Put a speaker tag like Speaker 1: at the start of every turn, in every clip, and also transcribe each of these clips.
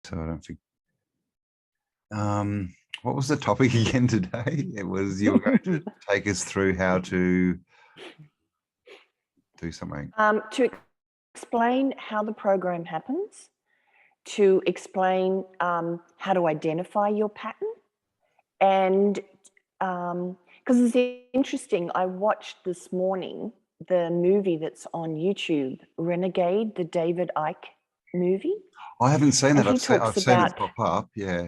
Speaker 1: So I don't think. What was the topic again today? It was you were going to take us through how to do something.
Speaker 2: To explain how the program happens, to explain how to identify your pattern, and because it's interesting, I watched this morning the movie that's on YouTube, Renegade, the David Icke movie.
Speaker 1: I haven't seen that. I've seen it pop up. Yeah.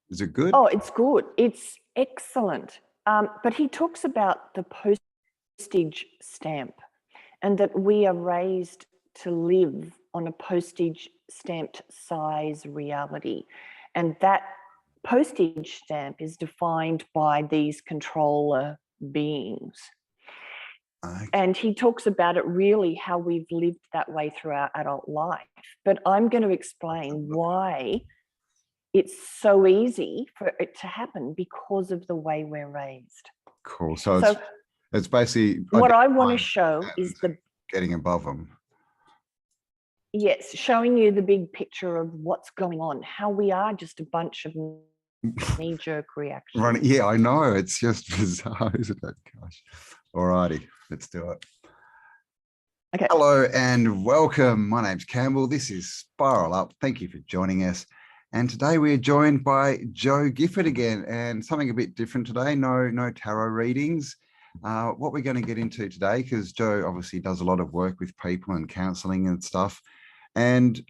Speaker 1: Is it good?
Speaker 2: Oh, it's good. It's excellent. But he talks about the postage stamp and that we are raised to live on a postage stamped size reality. And that postage stamp is defined by these controller beings.
Speaker 1: Okay.
Speaker 2: And he talks about it really how we've lived that way through our adult life. But I'm going to explain why it's so easy for it to happen because of the way we're raised.
Speaker 1: Cool. So it's basically
Speaker 2: what I want to show is the
Speaker 1: getting above them.
Speaker 2: Yes, showing you the big picture of what's going on, how we are just a bunch of knee-jerk reactions.
Speaker 1: Right. Yeah, I know. It's just bizarre, isn't it? Gosh. All righty, let's do it.
Speaker 2: Okay.
Speaker 1: Hello and welcome. My name's Campbell. This is Spiral Up. Thank you for joining us. And today we are joined by Jo Gifford again, and something a bit different today. No tarot readings. What we're going to get into today, because Jo obviously does a lot of work with people and counselling and stuff. And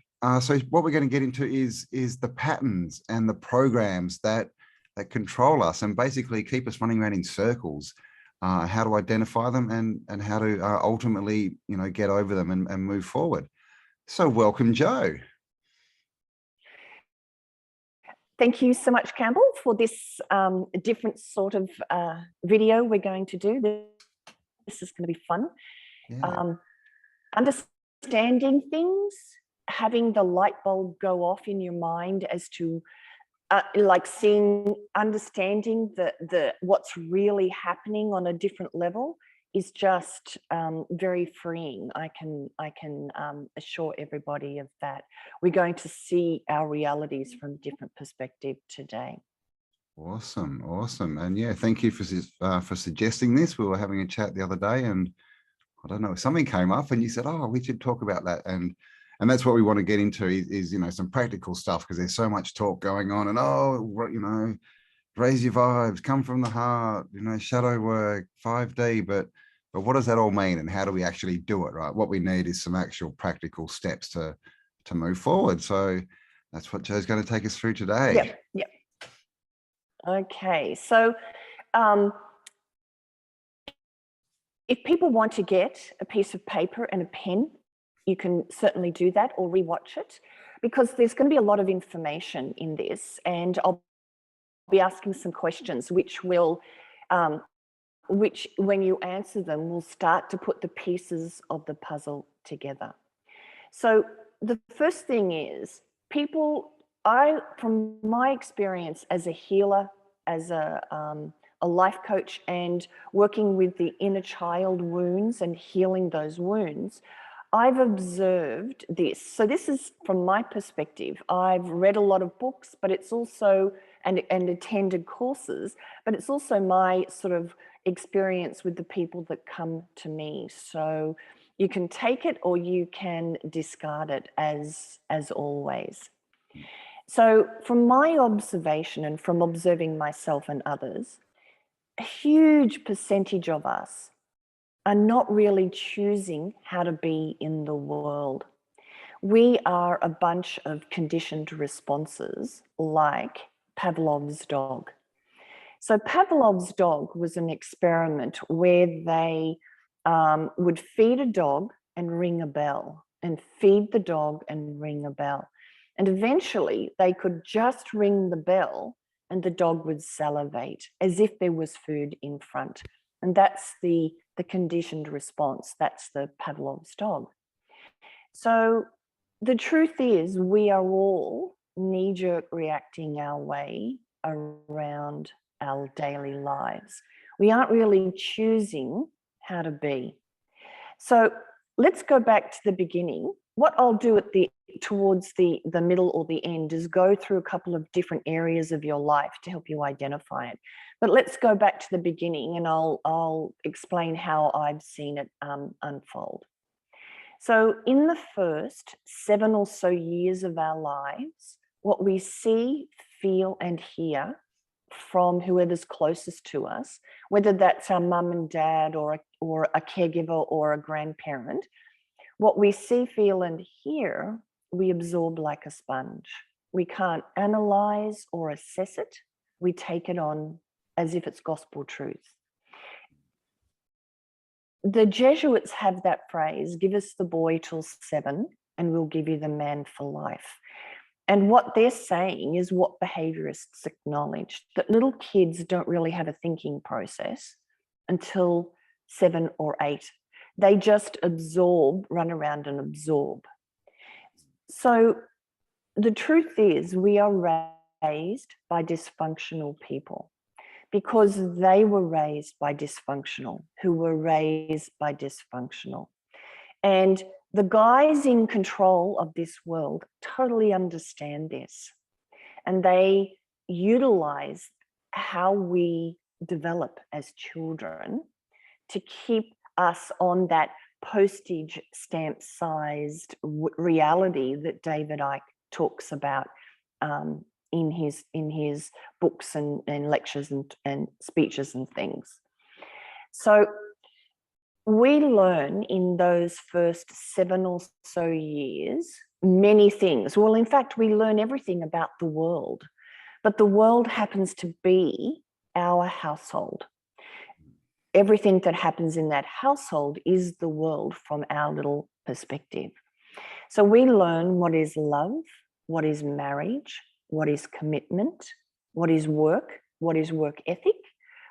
Speaker 1: so what we're going to get into is the patterns and the programs that control us and basically keep us running around in circles. How to identify them and how to ultimately, get over them and move forward. So welcome, Jo.
Speaker 2: Thank you so much, Campbell, for this different sort of video we're going to do. This is going to be fun.
Speaker 1: Yeah.
Speaker 2: Understanding things, having the light bulb go off in your mind as to like understanding the what's really happening on a different level is just very freeing. I can assure everybody of that. We're going to see our realities from different perspective today.
Speaker 1: Awesome. And yeah, thank you for suggesting this. We were having a chat the other day, and I don't know, something came up, and you said, "Oh, we should talk about that." And that's what we want to get into is some practical stuff, because there's so much talk going on, and raise your vibes, come from the heart, shadow work, 5D, but what does that all mean, and how do we actually do it, right? What we need is some actual practical steps to move forward. So that's what Jo's going to take us through today.
Speaker 2: Yep. Okay, so if people want to get a piece of paper and a pen, you can certainly do that or rewatch it, because there's going to be a lot of information in this, and I'll be asking some questions which will which when you answer them will start to put the pieces of the puzzle together. So the first thing is, from my experience as a healer, as a life coach, and working with the inner child wounds and healing those wounds, I've observed this. So this is from my perspective. I've read a lot of books, but it's also, and attended courses, but it's also my sort of experience with the people that come to me. So you can take it or you can discard it as always. So from my observation and from observing myself and others, a huge percentage of us are not really choosing how to be in the world. We are a bunch of conditioned responses, like Pavlov's dog. So Pavlov's dog was an experiment where they would feed a dog and ring a bell, and feed the dog and ring a bell. And eventually they could just ring the bell and the dog would salivate as if there was food in front. And that's the conditioned response. That's the Pavlov's dog. So the truth is, we are all knee-jerk reacting our way around our daily lives. We aren't really choosing how to be. So let's go back to the beginning what I'll do towards the middle or the end is go through a couple of different areas of your life to help you identify it. But let's go back to the beginning, and I'll explain how I've seen it unfold. So in the first 7 or so years of our lives, what we see, feel, and hear from whoever's closest to us, whether that's our mum and dad or a caregiver or a grandparent, what we see, feel, and hear, we absorb like a sponge. We can't analyze or assess it. We take it on as if it's gospel truth. The Jesuits have that phrase, give us the boy till 7 and we'll give you the man for life. And what they're saying is what behaviorists acknowledge, that little kids don't really have a thinking process until 7 or 8. They just absorb, run around and absorb. So the truth is we are raised by dysfunctional people because they were raised by dysfunctional, who were raised by dysfunctional. And the guys in control of this world totally understand this. And they utilize how we develop as children to keep us on that postage stamp sized reality that David Icke talks about in his books and lectures and speeches and things. So we learn in those first 7 or so years many things. Well, in fact, we learn everything about the world, but the world happens to be our household. Everything that happens in that household is the world from our little perspective. So we learn what is love, what is marriage, what is commitment, what is work ethic,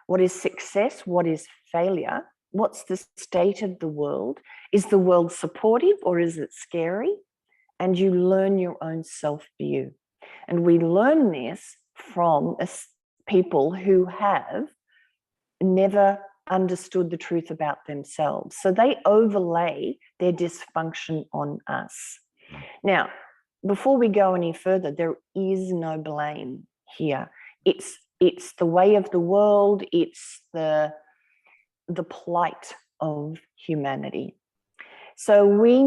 Speaker 2: what is success, what is failure, what's the state of the world, is the world supportive or is it scary? And you learn your own self-view. And we learn this from people who have never understood the truth about themselves. So they overlay their dysfunction on us. Now, before we go any further, there is no blame here. It's the way of the world. It's the plight of humanity. So we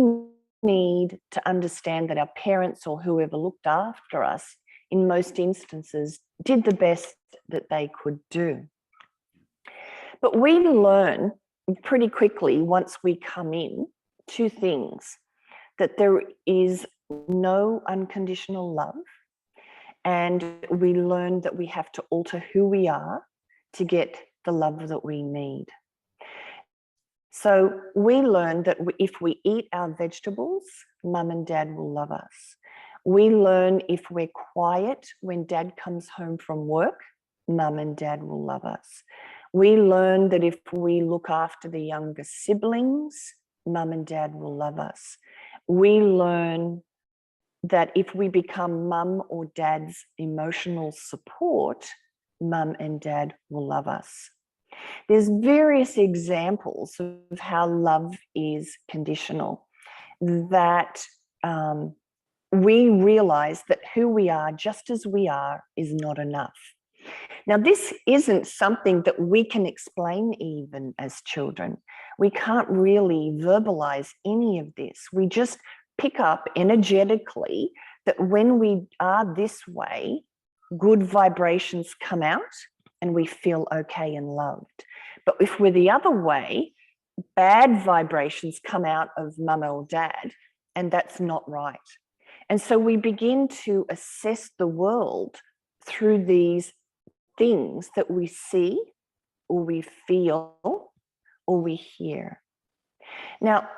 Speaker 2: need to understand that our parents or whoever looked after us, in most instances, did the best that they could do. But we learn pretty quickly once we come in 2 things: that there is no unconditional love, and we learn that we have to alter who we are to get the love that we need. So we learn that if we eat our vegetables, mum and dad will love us. We learn if we're quiet when dad comes home from work, mum and dad will love us. We learn that if we look after the younger siblings, mum and dad will love us. We learn that if we become mum or dad's emotional support, mum and dad will love us. There's various examples of how love is conditional, that we realize that who we are, just as we are, is not enough. Now, this isn't something that we can explain even as children. We can't really verbalize any of this. We just pick up energetically that when we are this way, good vibrations come out and we feel okay and loved. But if we're the other way, bad vibrations come out of mum or dad, and that's not right. And so we begin to assess the world through these things that we see or we feel or we hear. Now,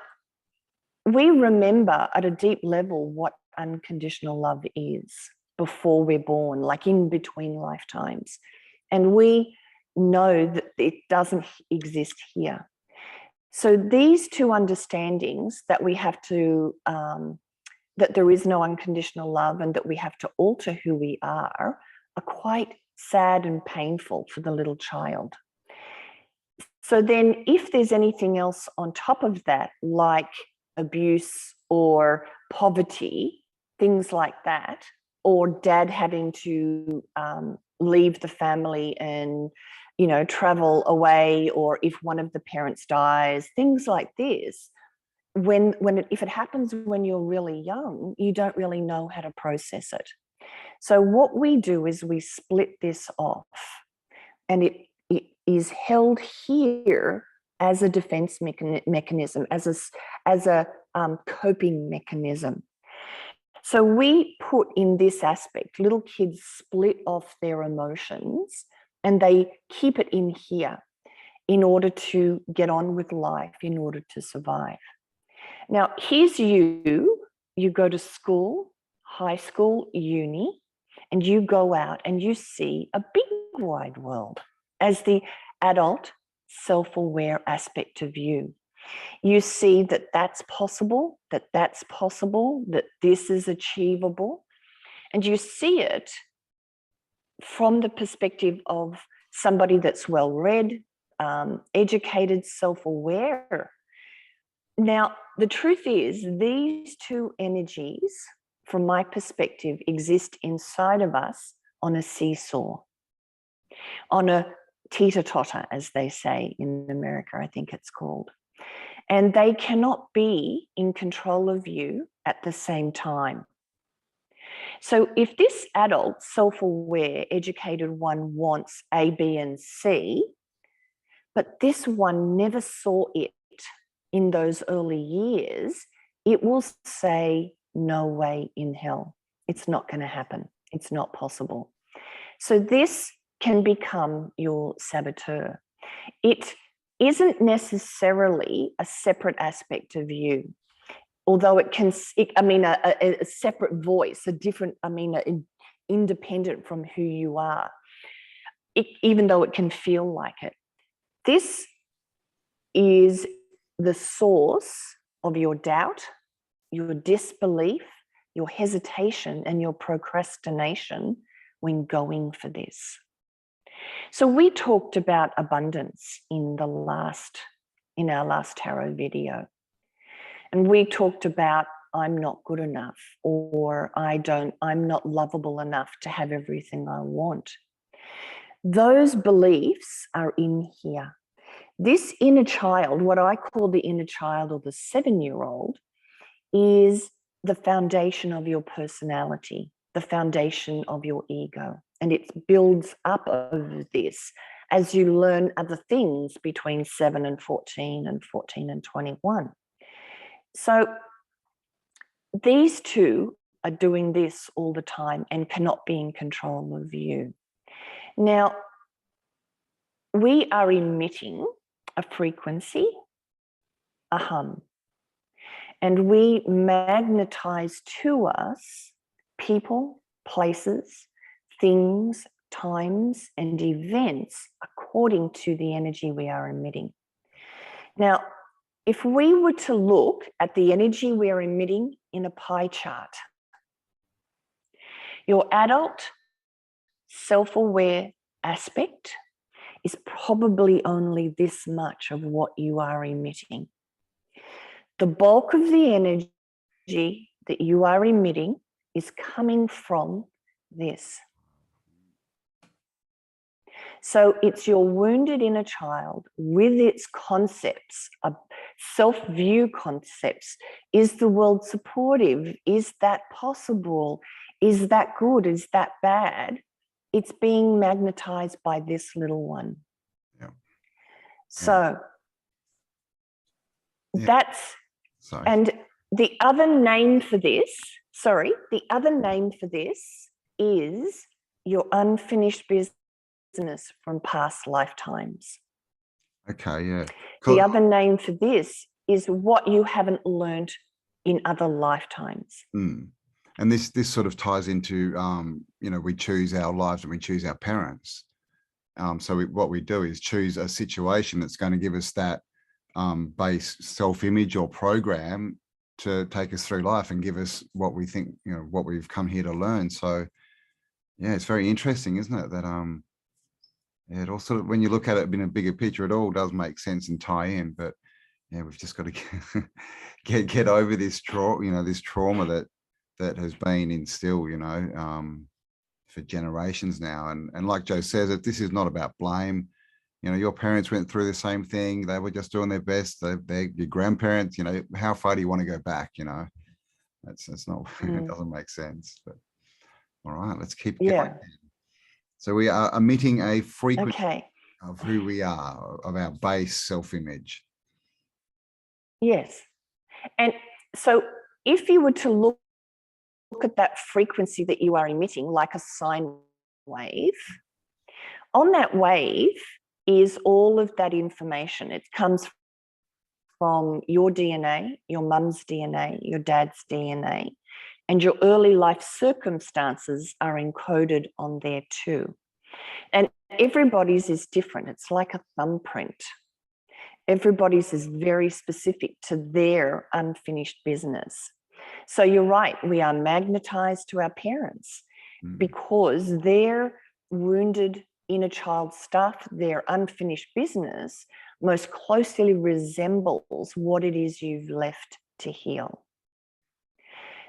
Speaker 2: we remember at a deep level what unconditional love is before we're born, like in between lifetimes. And we know that it doesn't exist here. So these 2 understandings, that we have to, that there is no unconditional love and that we have to alter who we are quite sad and painful for the little child. So then if there's anything else on top of that, like abuse or poverty, things like that, or dad having to leave the family and, you know, travel away, or if one of the parents dies, things like this. If it happens when you're really young, you don't really know how to process it. So what we do is we split this off, and it is held here as a defense mechanism, as a coping mechanism. So we put in this aspect, little kids split off their emotions and they keep it in here in order to get on with life, in order to survive. Now, here's you go to school, high school, uni, and you go out and you see a big wide world as the adult self-aware aspect of you. You see that that's possible, that this is achievable, and you see it from the perspective of somebody that's well-read, educated, self-aware. Now, the truth is, these two energies, from my perspective, exist inside of us on a seesaw, on a teeter-totter, as they say in America, I think it's called. And they cannot be in control of you at the same time. So if this adult, self-aware, educated one wants A, B, and C, but this one never saw it in those early years, it will say, no way in hell. It's not going to happen. It's not possible. So this can become your saboteur. It isn't necessarily a separate aspect of you, although it can, a separate voice, a different, independent from who you are, even though it can feel like it. This is the source of your doubt, your disbelief, your hesitation, and your procrastination when going for this. So we talked about abundance in our last tarot video. And we talked about I'm not good enough, or I'm not lovable enough to have everything I want. Those beliefs are in here. This inner child, what I call the inner child or the 7-year-old, is the foundation of your personality, the foundation of your ego. And it builds up over this as you learn other things between 7 and 14 and 14 and 21. So these two are doing this all the time and cannot be in control of you. Now, we are emitting a frequency, a hum, and we magnetize to us people, places, things, times, and events according to the energy we are emitting. Now, if we were to look at the energy we are emitting in a pie chart, your adult self-aware aspect is probably only this much of what you are emitting. The bulk of the energy that you are emitting is coming from this. So it's your wounded inner child with its concepts, self-view concepts. Is the world supportive? Is that possible? Is that good? Is that bad? It's being magnetized by this little one.
Speaker 1: Yeah.
Speaker 2: So
Speaker 1: yeah.
Speaker 2: That's,
Speaker 1: sorry.
Speaker 2: And the other name for this, is your unfinished business from past lifetimes.
Speaker 1: Okay, yeah.
Speaker 2: Cool. The other name for this is what you haven't learned in other lifetimes.
Speaker 1: Mm. And this sort of ties into, we choose our lives and we choose our parents. So what we do is choose a situation that's going to give us that base self-image or program to take us through life and give us what we think, what we've come here to learn. So, yeah, it's very interesting, isn't it? That yeah, it all sort of, when you look at it in a bigger picture, it all does make sense and tie in. But Yeah, we've just got to get over this trauma, this trauma that has been instilled, for generations now. And like Joe says, that this is not about blame. Your parents went through the same thing. They were just doing their best. They're your grandparents, how far do you want to go back? That's not, it doesn't make sense. But all right, let's keep going. So we are emitting a frequency of who we are, of our base self-image.
Speaker 2: Yes. And so if you were to look at that frequency that you are emitting, like a sine wave, on that wave is all of that information. It comes from your DNA, your mum's DNA, your dad's DNA, and your early life circumstances are encoded on there too. And everybody's is different. It's like a thumbprint. Everybody's is very specific to their unfinished business. So you're right, we are magnetized to our parents because their wounded inner child stuff, their unfinished business, most closely resembles what it is you've left to heal.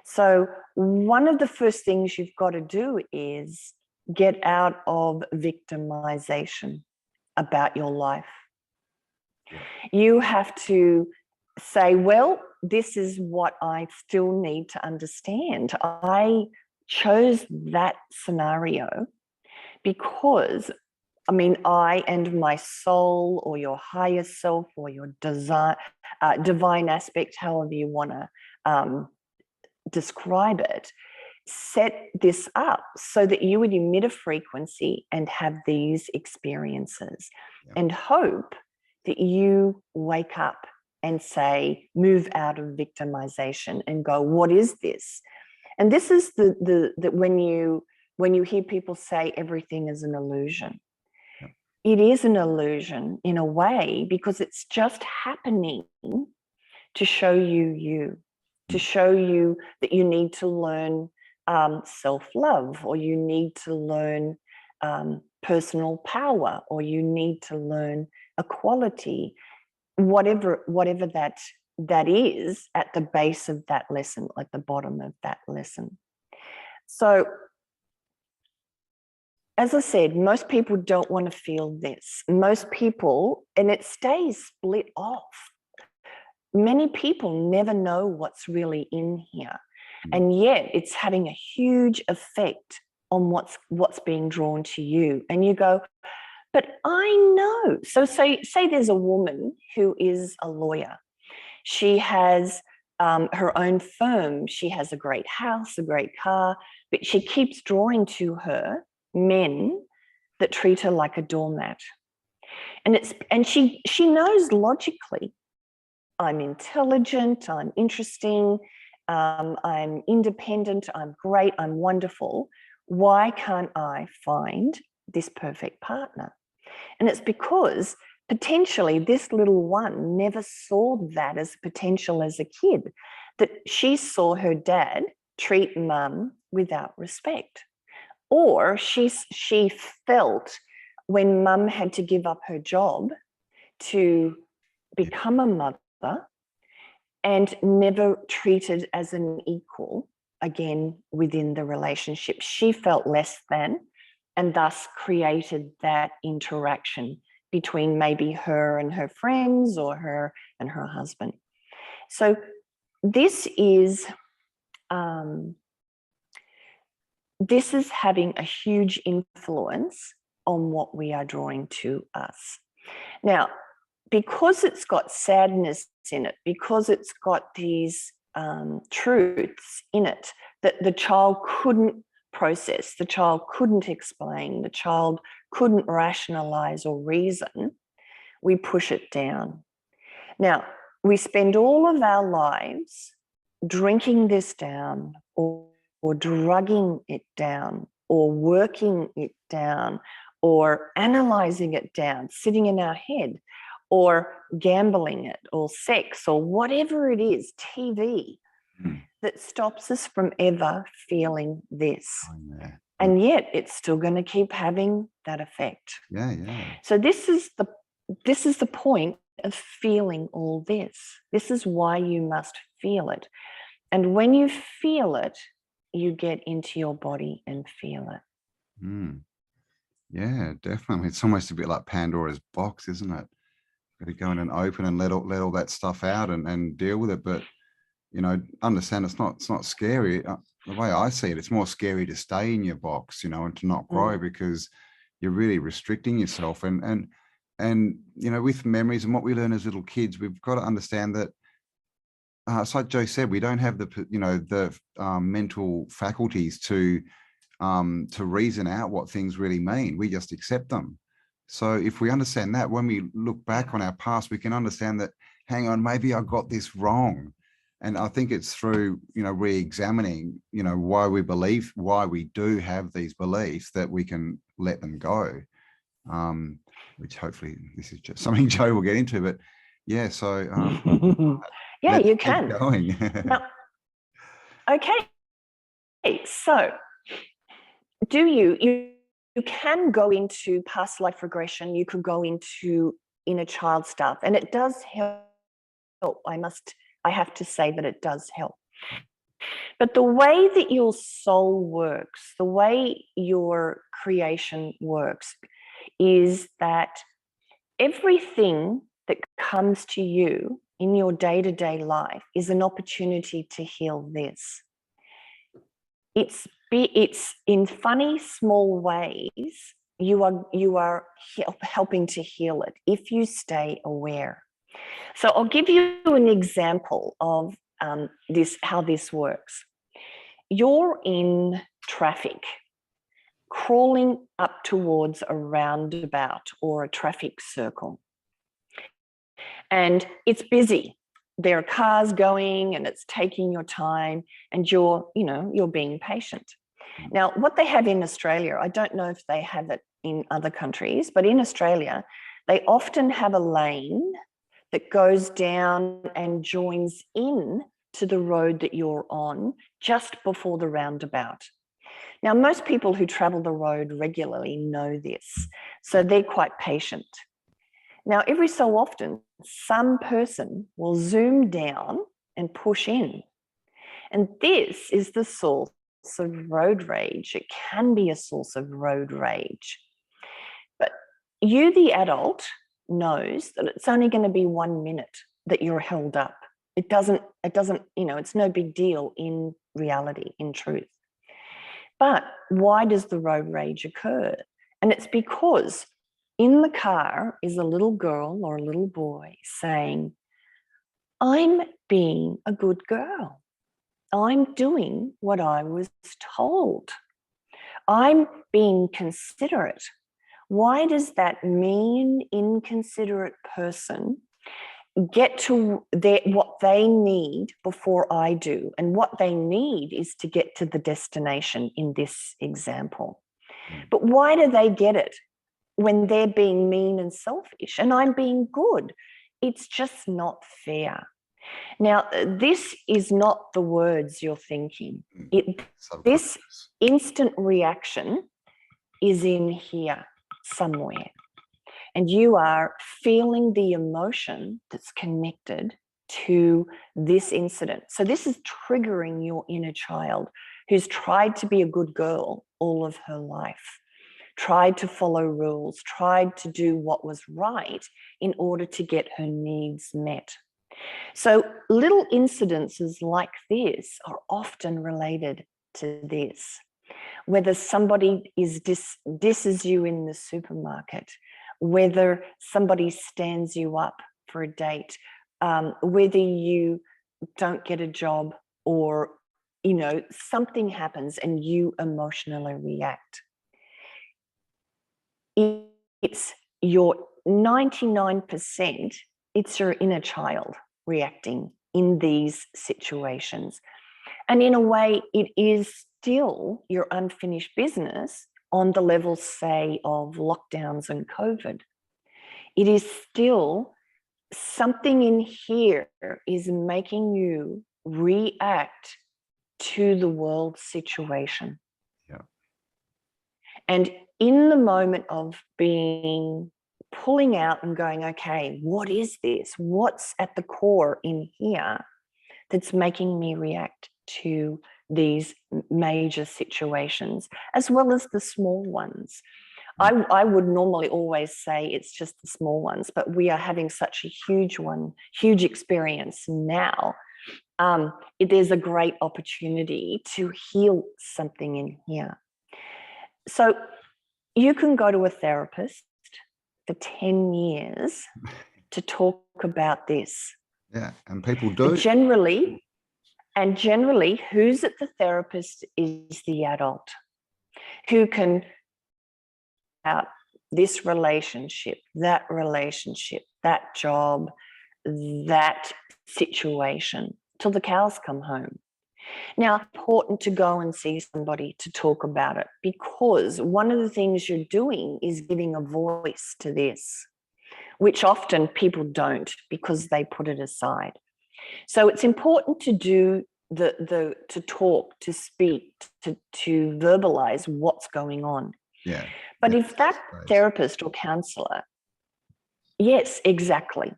Speaker 2: So one of the first things you've got to do is get out of victimization about your life. You have to say, well, this is what I still need to understand. I chose that scenario because, I and my soul, or your higher self, or your divine aspect, however you want to describe it, set this up so that you would emit a frequency and have these experiences and hope that you wake up and say, move out of victimization and go, what is this? And this is the when you hear people say everything is an illusion. It is an illusion in a way because it's just happening to show you, to show you that you need to learn self-love, or you need to learn personal power, or you need to learn equality, whatever that is at the base of that lesson, at the bottom of that lesson. So, as I said, most people don't want to feel this. Most people, and it stays split off. Many people never know what's really in here. And yet it's having a huge effect on what's being drawn to you. And you go, but I know. So say there's a woman who is a lawyer. She has her own firm. She has a great house, a great car, but she keeps drawing to her men that treat her like a doormat. And she knows logically, I'm intelligent, I'm interesting, I'm independent, I'm great, I'm wonderful. Why can't I find this perfect partner? And it's because potentially this little one never saw that as potential as a kid, that she saw her dad treat mum without respect. Or she felt when mum had to give up her job to become a mother and never treated as an equal again within the relationship, she felt less than, and thus created that interaction between maybe her and her friends, or her and her husband. So this is having a huge influence on what we are drawing to us. Now, because it's got sadness in it, because it's got these truths in it that the child couldn't process, the child couldn't explain, the child couldn't rationalize or reason, we push it down. Now, we spend all of our lives drinking this down, or drugging it down, or working it down, or analyzing it down, sitting in our head, or gambling it, or sex, or whatever it is, TV, that stops us from ever feeling this. And yet it's still going to keep having that effect.
Speaker 1: Yeah.
Speaker 2: So this is the point of feeling all this. This is why you must feel it. And when you feel it, you get into your body and feel it.
Speaker 1: Yeah, definitely. It's almost a bit like Pandora's box, isn't it? Got to go in and open and let all that stuff out and deal with it. But understand it's not scary. The way I see it, it's more scary to stay in your box, and to not grow, because you're really restricting yourself. And with memories and what we learn as little kids, we've got to understand that. It's like Joe said, we don't have the mental faculties to reason out what things really mean. We just accept them. So if we understand that, when we look back on our past, we can understand that, hang on, maybe I got this wrong. And I think it's through, re-examining, why we do have these beliefs, that we can let them go. Which hopefully this is just something Joe will get into, but yeah, so
Speaker 2: yeah,
Speaker 1: let's
Speaker 2: you
Speaker 1: keep
Speaker 2: can.
Speaker 1: going.
Speaker 2: Now, okay, so you can go into past life regression, you could go into inner child stuff, and it does help. I have to say that it does help. But the way that your soul works, the way your creation works, is that everything that comes to you in your day-to-day life is an opportunity to heal this. It's in funny small ways you are helping to heal it if you stay aware. So I'll give you an example of how this works. You're in traffic, crawling up towards a roundabout or a traffic circle, and it's busy. There are cars going and it's taking your time, and you're being patient. Now, what they have in Australia, I don't know if they have it in other countries, but in Australia, they often have a lane that goes down and joins in to the road that you're on just before the roundabout. Now, most people who travel the road regularly know this, so they're quite patient. Now, every so often, some person will zoom down and push in. And this is the source of road rage. It can be a source of road rage. But you, the adult, knows that it's only going to be 1 minute that you're held up. It doesn't, it's no big deal in reality, in truth. But why does the road rage occur? And it's because in the car is a little girl or a little boy saying, I'm being a good girl. I'm doing what I was told. I'm being considerate. Why does that mean inconsiderate person get to what they need before I do? And what they need is to get to the destination in this example. But why do they get it when they're being mean and selfish and I'm being good? It's just not fair. Now, this is not the words you're thinking. This instant reaction is in here somewhere. And you are feeling the emotion that's connected to this incident. So this is triggering your inner child who's tried to be a good girl all of her life, tried to follow rules, tried to do what was right in order to get her needs met. So little incidences like this are often related to this. Whether somebody disses you in the supermarket, whether somebody stands you up for a date, whether you don't get a job, or something happens and you emotionally react. It's your 99%, it's your inner child reacting in these situations. And in a way, it is still your unfinished business on the level, say, of lockdowns and COVID. It is still something in here is making you react to the world situation.
Speaker 1: Yeah.
Speaker 2: And in the moment of being pulling out and going, okay, what is this? What's at the core in here that's making me react to these major situations, as well as the small ones? I would normally always say it's just the small ones, but we are having such a huge experience now. There's a great opportunity to heal something in here. So you can go to a therapist for 10 years to talk about this.
Speaker 1: Yeah, and people do.
Speaker 2: Generally, who's at the therapist is the adult who can out this relationship, that job, that situation till the cows come home. Now, important to go and see somebody to talk about it, because one of the things you're doing is giving a voice to this, which often people don't because they put it aside. So it's important to do to talk, to speak, to verbalize what's going on.
Speaker 1: Yeah.
Speaker 2: But if that therapist or counselor, yes, exactly.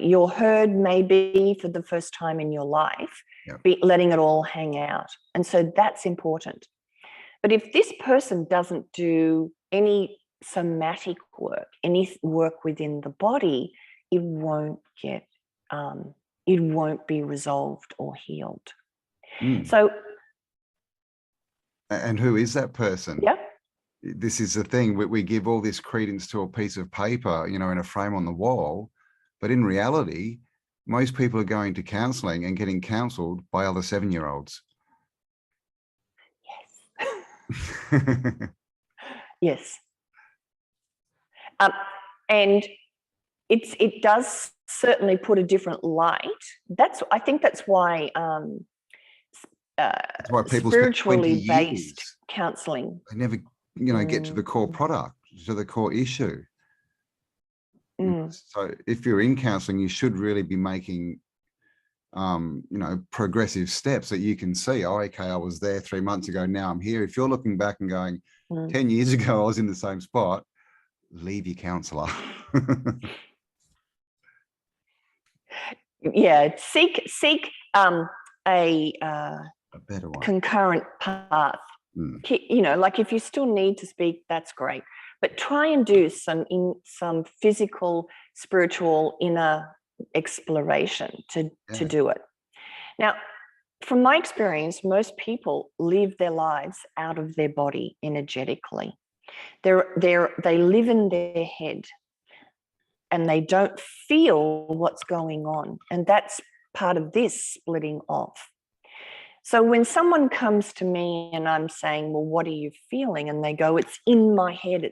Speaker 2: You're heard maybe for the first time in your life, be letting it all hang out. And so that's important. But if this person doesn't do any somatic work, any work within the body, it won't be resolved or healed. So.
Speaker 1: And who is that person?
Speaker 2: Yeah.
Speaker 1: This is the thing, we give all this credence to a piece of paper, in a frame on the wall, but in reality, most people are going to counselling and getting counselled by other 7-year-olds.
Speaker 2: Yes. Yes. And it does certainly put a different light. I think that's why
Speaker 1: people
Speaker 2: spiritually based counselling.
Speaker 1: They never, get to the core product, to the core issue. So if you're in counselling, you should really be making, progressive steps that you can see. Oh, okay, I was there 3 months ago. Now I'm here. If you're looking back and going, 10 years ago, I was in the same spot, leave your counsellor.
Speaker 2: Yeah, seek a
Speaker 1: better one.
Speaker 2: Concurrent path. Like if you still need to speak, that's great. But try and do some physical, spiritual, inner exploration to do it. Now, from my experience, most people live their lives out of their body energetically. They live in their head and they don't feel what's going on. And that's part of this splitting off. So when someone comes to me and I'm saying, well, what are you feeling? And they go, it's in my head,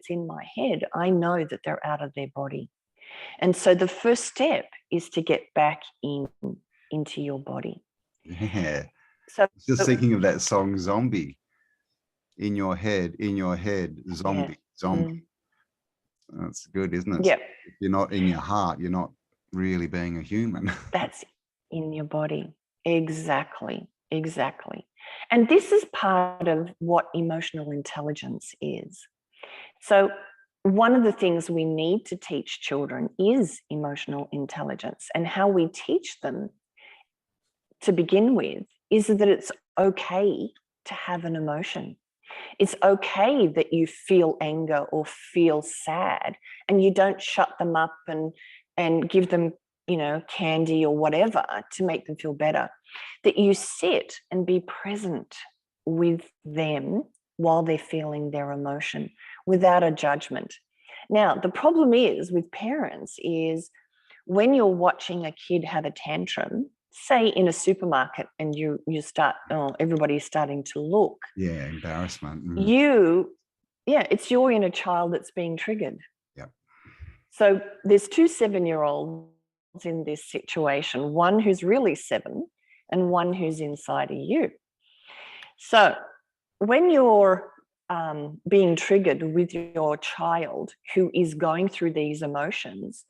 Speaker 2: I know that they're out of their body. And so the first step is to get back into your body.
Speaker 1: Yeah.
Speaker 2: So
Speaker 1: just thinking of that song, Zombie. In your head, zombie, zombie. That's good, isn't it?
Speaker 2: Yeah.
Speaker 1: If you're not in your heart, you're not really being a human.
Speaker 2: That's in your body. Exactly. And this is part of what emotional intelligence is. So one of the things we need to teach children is emotional intelligence, and how we teach them to begin with is that it's okay to have an emotion. It's okay that you feel anger or feel sad, and you don't shut them up and give them, candy or whatever to make them feel better. That you sit and be present with them while they're feeling their emotion without a judgment. Now, the problem is with parents is when you're watching a kid have a tantrum, say in a supermarket, and you start, everybody's starting to look.
Speaker 1: Yeah, embarrassment.
Speaker 2: It's your inner child that's being triggered.
Speaker 1: Yeah.
Speaker 2: So there's 2 7-year-olds in this situation, one who's really 7 and one who's inside of you. So when you're being triggered with your child who is going through these emotions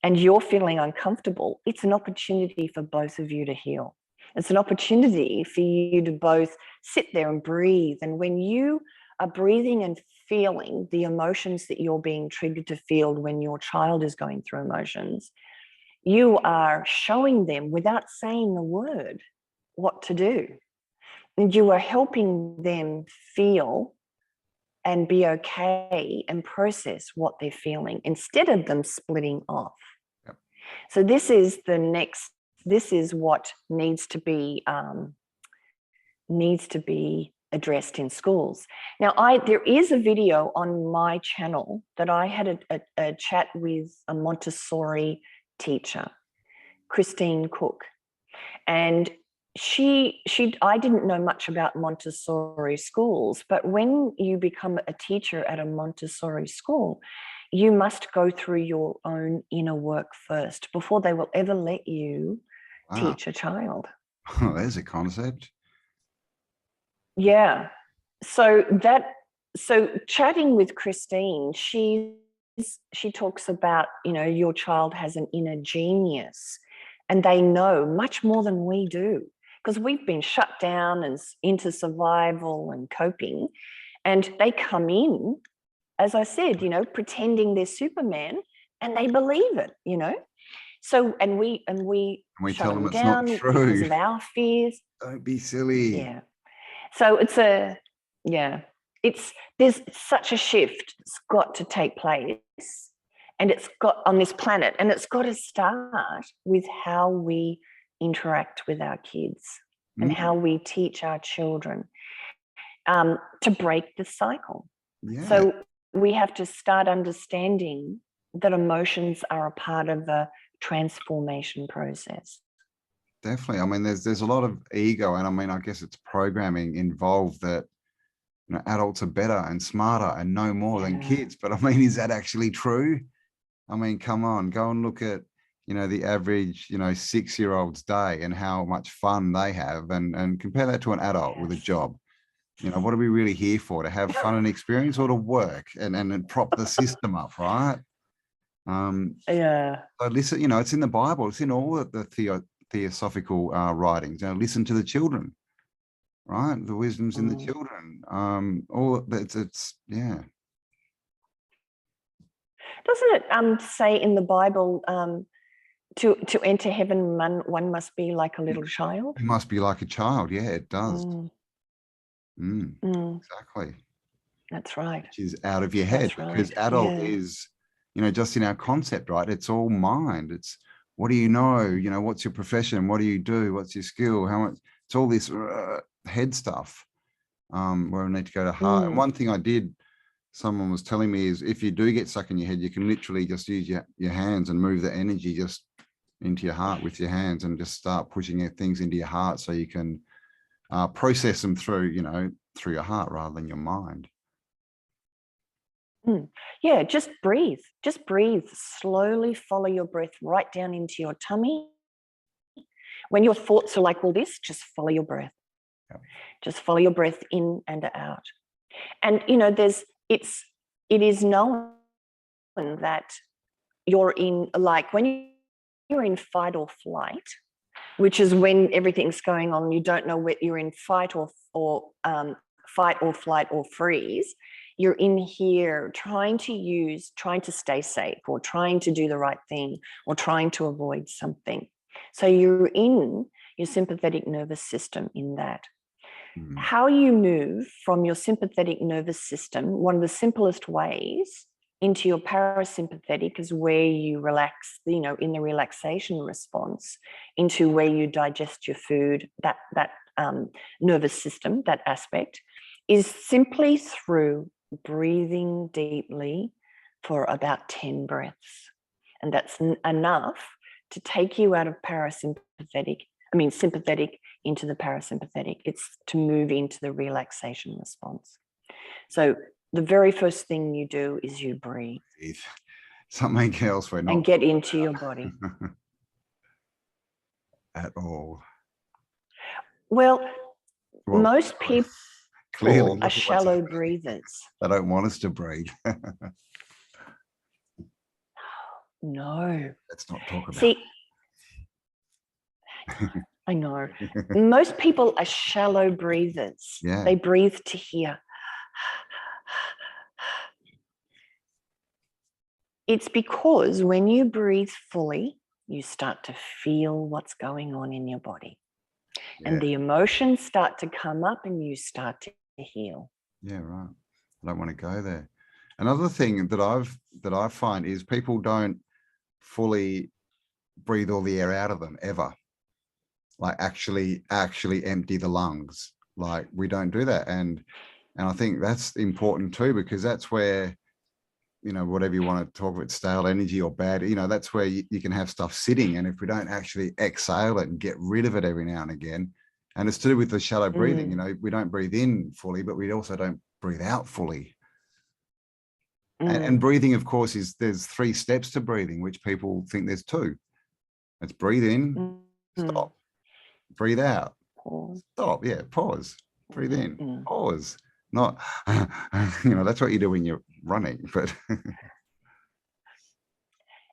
Speaker 2: and you're feeling uncomfortable, it's an opportunity for both of you to heal. It's an opportunity for you to both sit there and breathe. And when you are breathing and feeling the emotions that you're being triggered to feel when your child is going through emotions, you are showing them without saying a word what to do. And you are helping them feel and be okay and process what they're feeling instead of them splitting off.
Speaker 1: Yep.
Speaker 2: So this is what needs to be addressed in schools. Now, there is a video on my channel that I had a chat with a Montessori teacher, Christine Cook, and I didn't know much about Montessori schools, but when you become a teacher at a Montessori school, you must go through your own inner work first before they will ever let you teach a child.
Speaker 1: Oh, there's a concept.
Speaker 2: Yeah. So chatting with Christine, she talks about, your child has an inner genius, and they know much more than we do because we've been shut down and into survival and coping, and they come in, as I said, pretending they're Superman, and they believe it, So, and we shut
Speaker 1: tell them
Speaker 2: them
Speaker 1: it's
Speaker 2: down
Speaker 1: not true.
Speaker 2: because of our fears.
Speaker 1: Don't be silly.
Speaker 2: Yeah. So there's such a shift that's got to take place, and it's got on this planet, and it's got to start with how we interact with our kids and how we teach our children to break the cycle.
Speaker 1: Yeah.
Speaker 2: So we have to start understanding that emotions are a part of the transformation process.
Speaker 1: Definitely. I mean, there's a lot of ego, and I mean, I guess it's programming involved that adults are better and smarter and know more than kids. But I mean, is that actually true? I mean, come on, go and look at the average 6-year-old's day and how much fun they have, and compare that to an adult with a job. What are we really here for? To have fun and experience, or to work and prop the system up, right? So listen, it's in the Bible, it's in all of the theosophical writings. Listen to the children, right? The wisdom's in the children. All it's yeah.
Speaker 2: Doesn't it say in the Bible to enter heaven, one must be like a little child?
Speaker 1: It must be like a child. Yeah, it does. Exactly.
Speaker 2: That's right.
Speaker 1: Which is out of your head, because adult is, just in our concept, right? It's all mind. It's what do you know? What's your profession? What do you do? What's your skill? How much? It's all this head stuff where we need to go to heart. And one thing someone was telling me is, if you do get stuck in your head, you can literally just use your hands and move the energy just into your heart with your hands, and just start pushing things into your heart so you can process them through your heart rather than your mind.
Speaker 2: Yeah, just breathe. Slowly follow your breath right down into your tummy. When your thoughts are like all this, just follow your breath. Just follow your breath in and out. And it is known that you're in, like, when you're in fight or flight, which is when everything's going on, you don't know whether you're in fight or fight or flight or freeze. You're in here trying to stay safe, or trying to do the right thing, or trying to avoid something. So you're in your sympathetic nervous system in that. How you move from your sympathetic nervous system, one of the simplest ways, into your parasympathetic is where you relax, in the relaxation response, into where you digest your food, that nervous system, that aspect, is simply through breathing deeply for about 10 breaths. And that's enough to take you out of sympathetic into the parasympathetic. It's to move into the relaxation response. So the very first thing you do is you breathe.
Speaker 1: Something else we're not.
Speaker 2: And get into your body.
Speaker 1: At all.
Speaker 2: Well, most people
Speaker 1: clearly
Speaker 2: are shallow breathers.
Speaker 1: They don't want us to breathe.
Speaker 2: No.
Speaker 1: Let's not talk about
Speaker 2: it. I know. Most people are shallow breathers.
Speaker 1: Yeah.
Speaker 2: They breathe to here. It's because when you breathe fully, you start to feel what's going on in your body.
Speaker 1: Yeah.
Speaker 2: And the emotions start to come up and you start to heal.
Speaker 1: Yeah, right. I don't want to go there. Another thing that I find is people don't fully breathe all the air out of them ever. Like actually empty the lungs. Like we don't do that. And I think that's important too, because that's where, you know, whatever you want to talk about, stale energy or bad, you know, that's where you can have stuff sitting. And if we don't actually exhale it and get rid of it every now and again, and it's to do with the shallow breathing, you know, we don't breathe in fully, but we also don't breathe out fully. And breathing, of course, there's 3 steps to breathing, which people think there's 2. It's breathe in, stop, breathe out,
Speaker 2: Pause.
Speaker 1: stop, yeah, pause, breathe in, pause. Not, you know, that's what you do when you're running, but.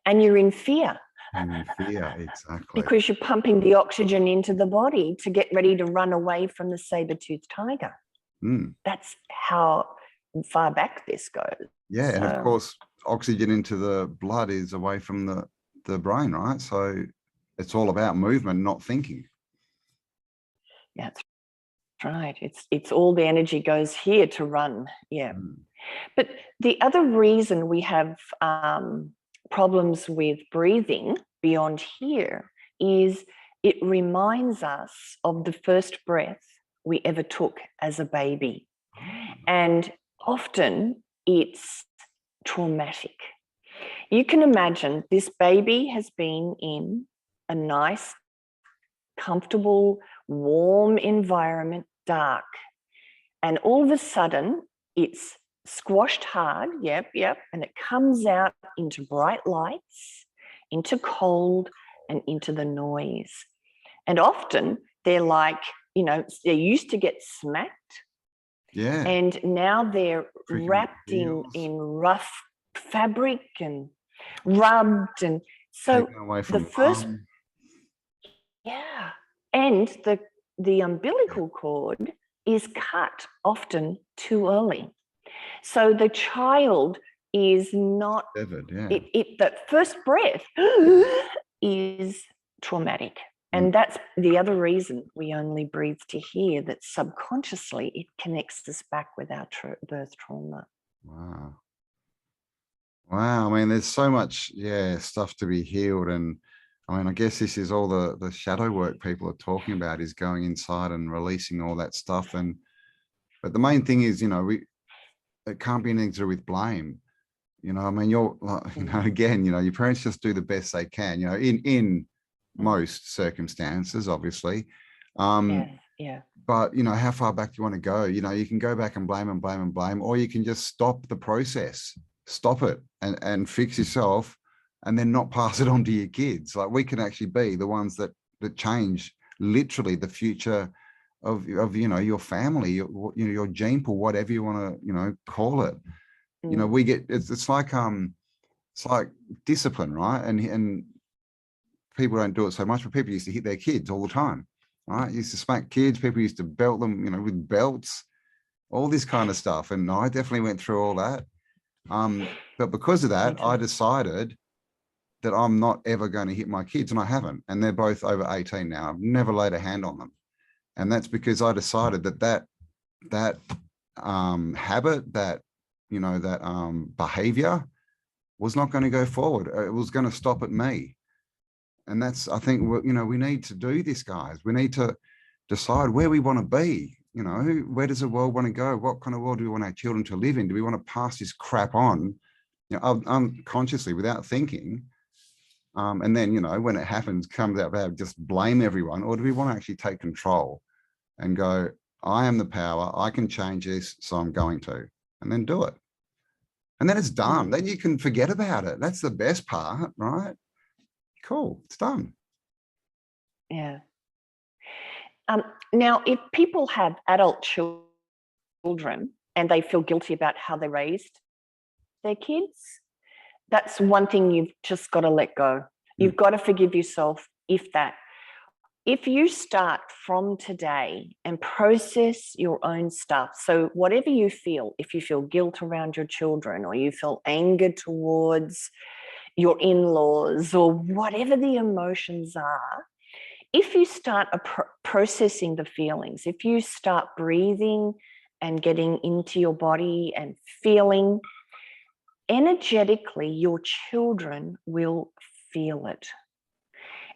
Speaker 2: And you're in fear.
Speaker 1: In fear, exactly.
Speaker 2: Because you're pumping the oxygen into the body to get ready to run away from the saber-toothed tiger. That's how far back this goes.
Speaker 1: Yeah, and of course, oxygen into the blood is away from the brain, right? So it's all about movement, not thinking.
Speaker 2: Yeah, that's right. It's all the energy goes here to run. Yeah. But the other reason we have problems with breathing beyond here is it reminds us of the first breath we ever took as a baby. And often it's traumatic. You can imagine this baby has been in a nice, comfortable, warm environment, dark. And all of a sudden it's squashed hard, yep, and it comes out into bright lights, into cold, and into the noise. And often they're like, you know, they used to get smacked.
Speaker 1: Yeah.
Speaker 2: And now they're wrapped in rough fabric and rubbed. And so the first, yeah, and the umbilical cord is cut often too early. So the child is not, that first breath is traumatic. And that's the other reason we only breathe to here, that subconsciously it connects us back with our birth trauma.
Speaker 1: Wow. Wow. I mean, there's so much, stuff to be healed. And I mean, I guess this is all the shadow work people are talking about, is going inside and releasing all that stuff. But the main thing is, you know, it can't be anything to do with blame. You know, I mean, you know, again, you know, your parents just do the best they can, you know, in most circumstances, obviously. But, you know, how far back do you want to go? You know, you can go back and blame and blame and blame, or you can just stop the process, stop it and fix yourself, and then not pass it on to your kids. Like, we can actually be the ones that change literally the future of you know, your family, your gene pool, whatever you want to, you know, call it. You know, we get, it's like discipline, right? And people don't do it so much, but people used to hit their kids all the time, right? Used to smack kids. People used to belt them, you know, with belts, all this kind of stuff. And I definitely went through all that. But because of that, I decided that I'm not ever going to hit my kids, and I haven't. And they're both over 18 now. I've never laid a hand on them. And that's because I decided that habit, that, you know, that behavior was not going to go forward. It was going to stop at me. And that's, I think, you know, we need to do this, guys. We need to decide where we want to be. You know, where does the world want to go? What kind of world do we want our children to live in? Do we want to pass this crap on, you know, unconsciously, without thinking? And then, you know, when it happens, comes out bad, just blame everyone? Or do we want to actually take control and go, I am the power, I can change this, so I'm going to, and then do it. And then it's done. Then you can forget about it. That's the best part, right? Cool, it's done.
Speaker 2: Yeah. Now, if people have adult children and they feel guilty about how they raised their kids, that's one thing you've just got to let go. You've got to forgive yourself if that. if you start from today and process your own stuff, so whatever you feel, if you feel guilt around your children, or you feel anger towards your in-laws, or whatever the emotions are, if you start processing the feelings, if you start breathing and getting into your body and feeling, energetically, your children will feel it.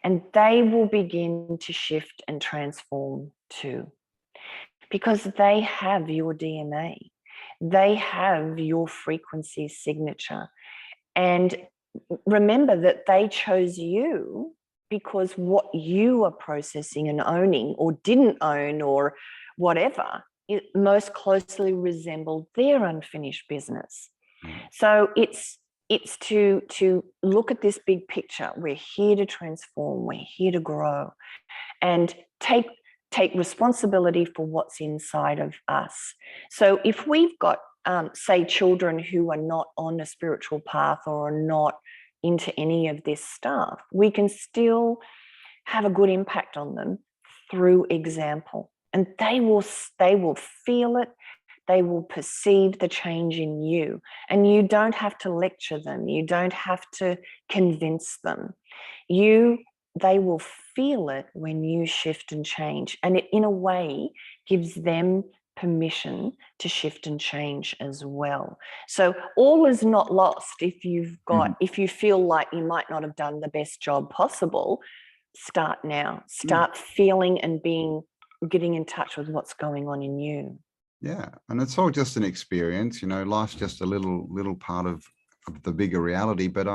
Speaker 2: And they will begin to shift and transform too, because they have your DNA. They have your frequency signature. And remember that they chose you because what you are processing and owning, or didn't own, or whatever, it most closely resembled their unfinished business. So it's to look at this big picture. We're here to transform, we're here to grow, and take responsibility for what's inside of us. So if we've got say children who are not on a spiritual path or are not into any of this stuff, we can still have a good impact on them through example, and they will feel it. They will perceive the change in you, and you don't have to lecture them. You don't have to convince them. They will feel it when you shift and change, and it in a way gives them permission to shift and change as well. So all is not lost. If if you feel like you might not have done the best job possible, start now. Start feeling and getting in touch with what's going on in you.
Speaker 1: Yeah, and it's all just an experience, life's just a little part of the bigger reality. But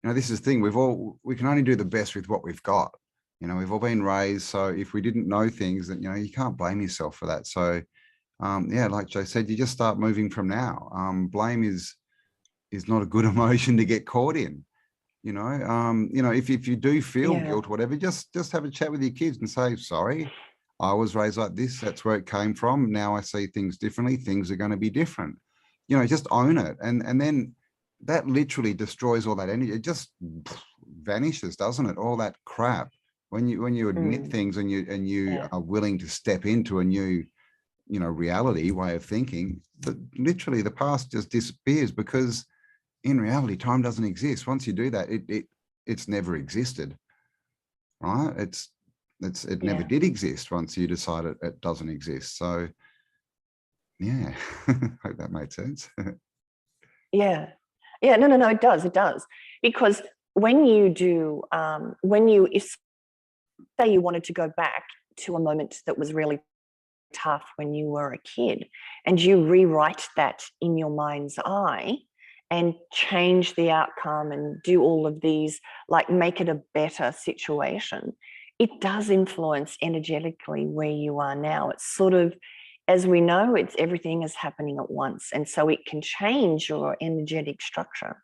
Speaker 1: this is the thing, we can only do the best with what we've got. We've all been raised, so if we didn't know things, then you can't blame yourself for that. So yeah, like Joe said, you just start moving from now. Blame is not a good emotion to get caught in. If you do feel guilt, whatever, just have a chat with your kids and say, sorry, I was raised like this. That's where it came from. Now I see things differently. Things are going to be different. Just own it. And then that literally destroys all that energy. It just vanishes, doesn't it? All that crap. When you admit things and you are willing to step into a new, reality, way of thinking, literally the past just disappears, because in reality, time doesn't exist. Once you do that, it's never existed, right? It never did exist once you decide it doesn't exist. So yeah, hope that made sense.
Speaker 2: No, it does, because when you do, if say you wanted to go back to a moment that was really tough when you were a kid, and you rewrite that in your mind's eye and change the outcome and do all of these, like make it a better situation, it does influence energetically where you are now. It's sort of, as we know, everything is happening at once. And so it can change your energetic structure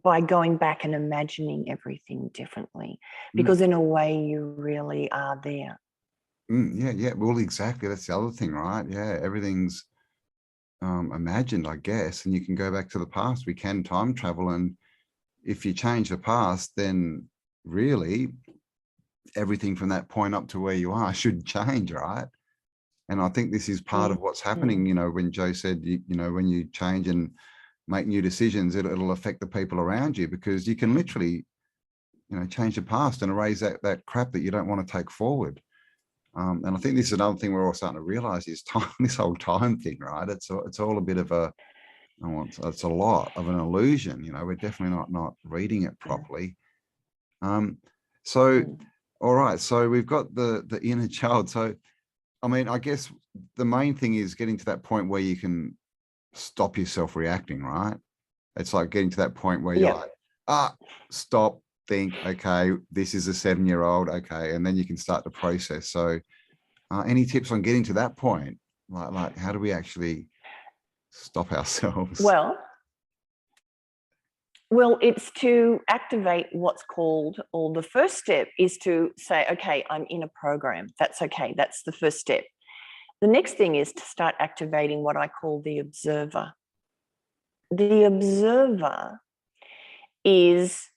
Speaker 2: by going back and imagining everything differently, because in a way you really are there.
Speaker 1: Yeah. Well, exactly. That's the other thing, right? Yeah, everything's imagined, I guess, and you can go back to the past. We can time travel, and if you change the past, then really everything from that point up to where you are should change, right? And I think this is part of what's happening. When Joe said, when you change and make new decisions, it'll affect the people around you, because you can literally, change the past and erase that crap that you don't want to take forward. And I think this is another thing we're all starting to realize is time, this whole time thing, right? It's all a bit of it's a lot of an illusion. We're definitely not reading it properly. So, all right. So we've got the inner child. So, I mean, I guess the main thing is getting to that point where you can stop yourself reacting, right? It's like getting to that point where you're like, stop, think, okay, this is a 7-year-old, okay, and then you can start to process. So any tips on getting to that point? Like how do we actually stop ourselves?
Speaker 2: Well, it's to activate what's called, or the first step is to say, okay, I'm in a program. That's okay. That's the first step. The next thing is to start activating what I call the observer. The observer is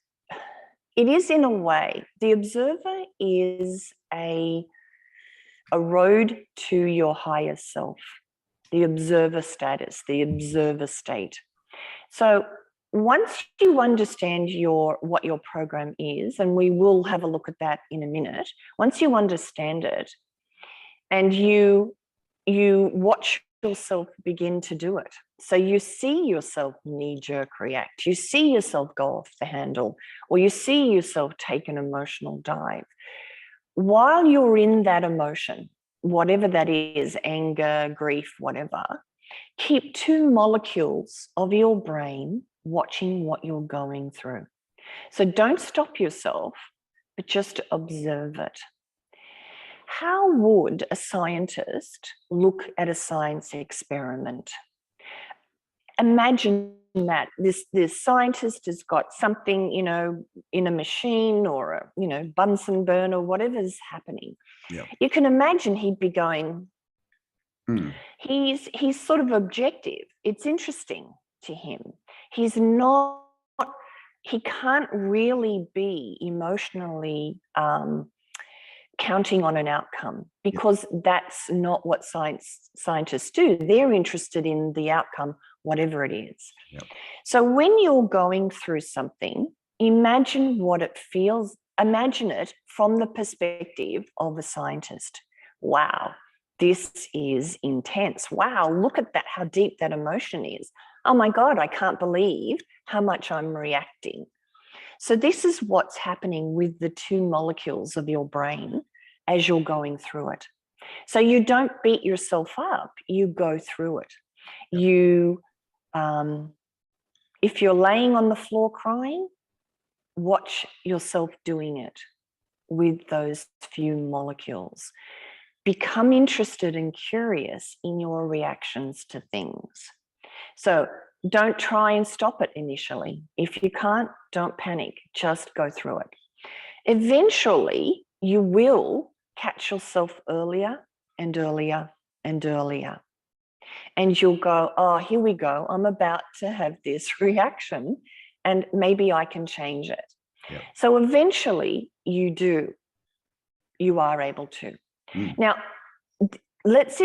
Speaker 2: It is in a way. The observer is a road to your higher self, the observer status, the observer state. So once you understand what your program is, and we will have a look at that in a minute, once you understand it and you watch yourself begin to do it. So you see yourself knee-jerk react, you see yourself go off the handle, or you see yourself take an emotional dive. While you're in that emotion, whatever that is, anger, grief, whatever, keep 2 molecules of your brain watching what you're going through. So don't stop yourself, but just observe it. How would a scientist look at a science experiment? Imagine that this scientist has got something, you know, in a machine or a, you know, Bunsen burner, whatever's happening.
Speaker 1: Yeah.
Speaker 2: You can imagine he'd be going, he's sort of objective. It's interesting to him. He can't really be emotionally counting on an outcome, because that's not what scientists do. They're interested in the outcome, whatever it is.
Speaker 1: Yep.
Speaker 2: So when you're going through something, imagine what it feels. Imagine it from the perspective of a scientist. Wow, this is intense. Wow, look at that, how deep that emotion is. Oh my God, I can't believe how much I'm reacting. So this is what's happening with the 2 molecules of your brain as you're going through it. So you don't beat yourself up, you go through it. You, if you're laying on the floor crying, watch yourself doing it with those few molecules. Become interested and curious in your reactions to things. So don't try and stop it initially. If you can't, don't panic, just go through it. Eventually, you will catch yourself earlier and earlier and earlier. And you'll go, oh, here we go. I'm about to have this reaction and maybe I can change it.
Speaker 1: Yep.
Speaker 2: So eventually you are able to. Now, let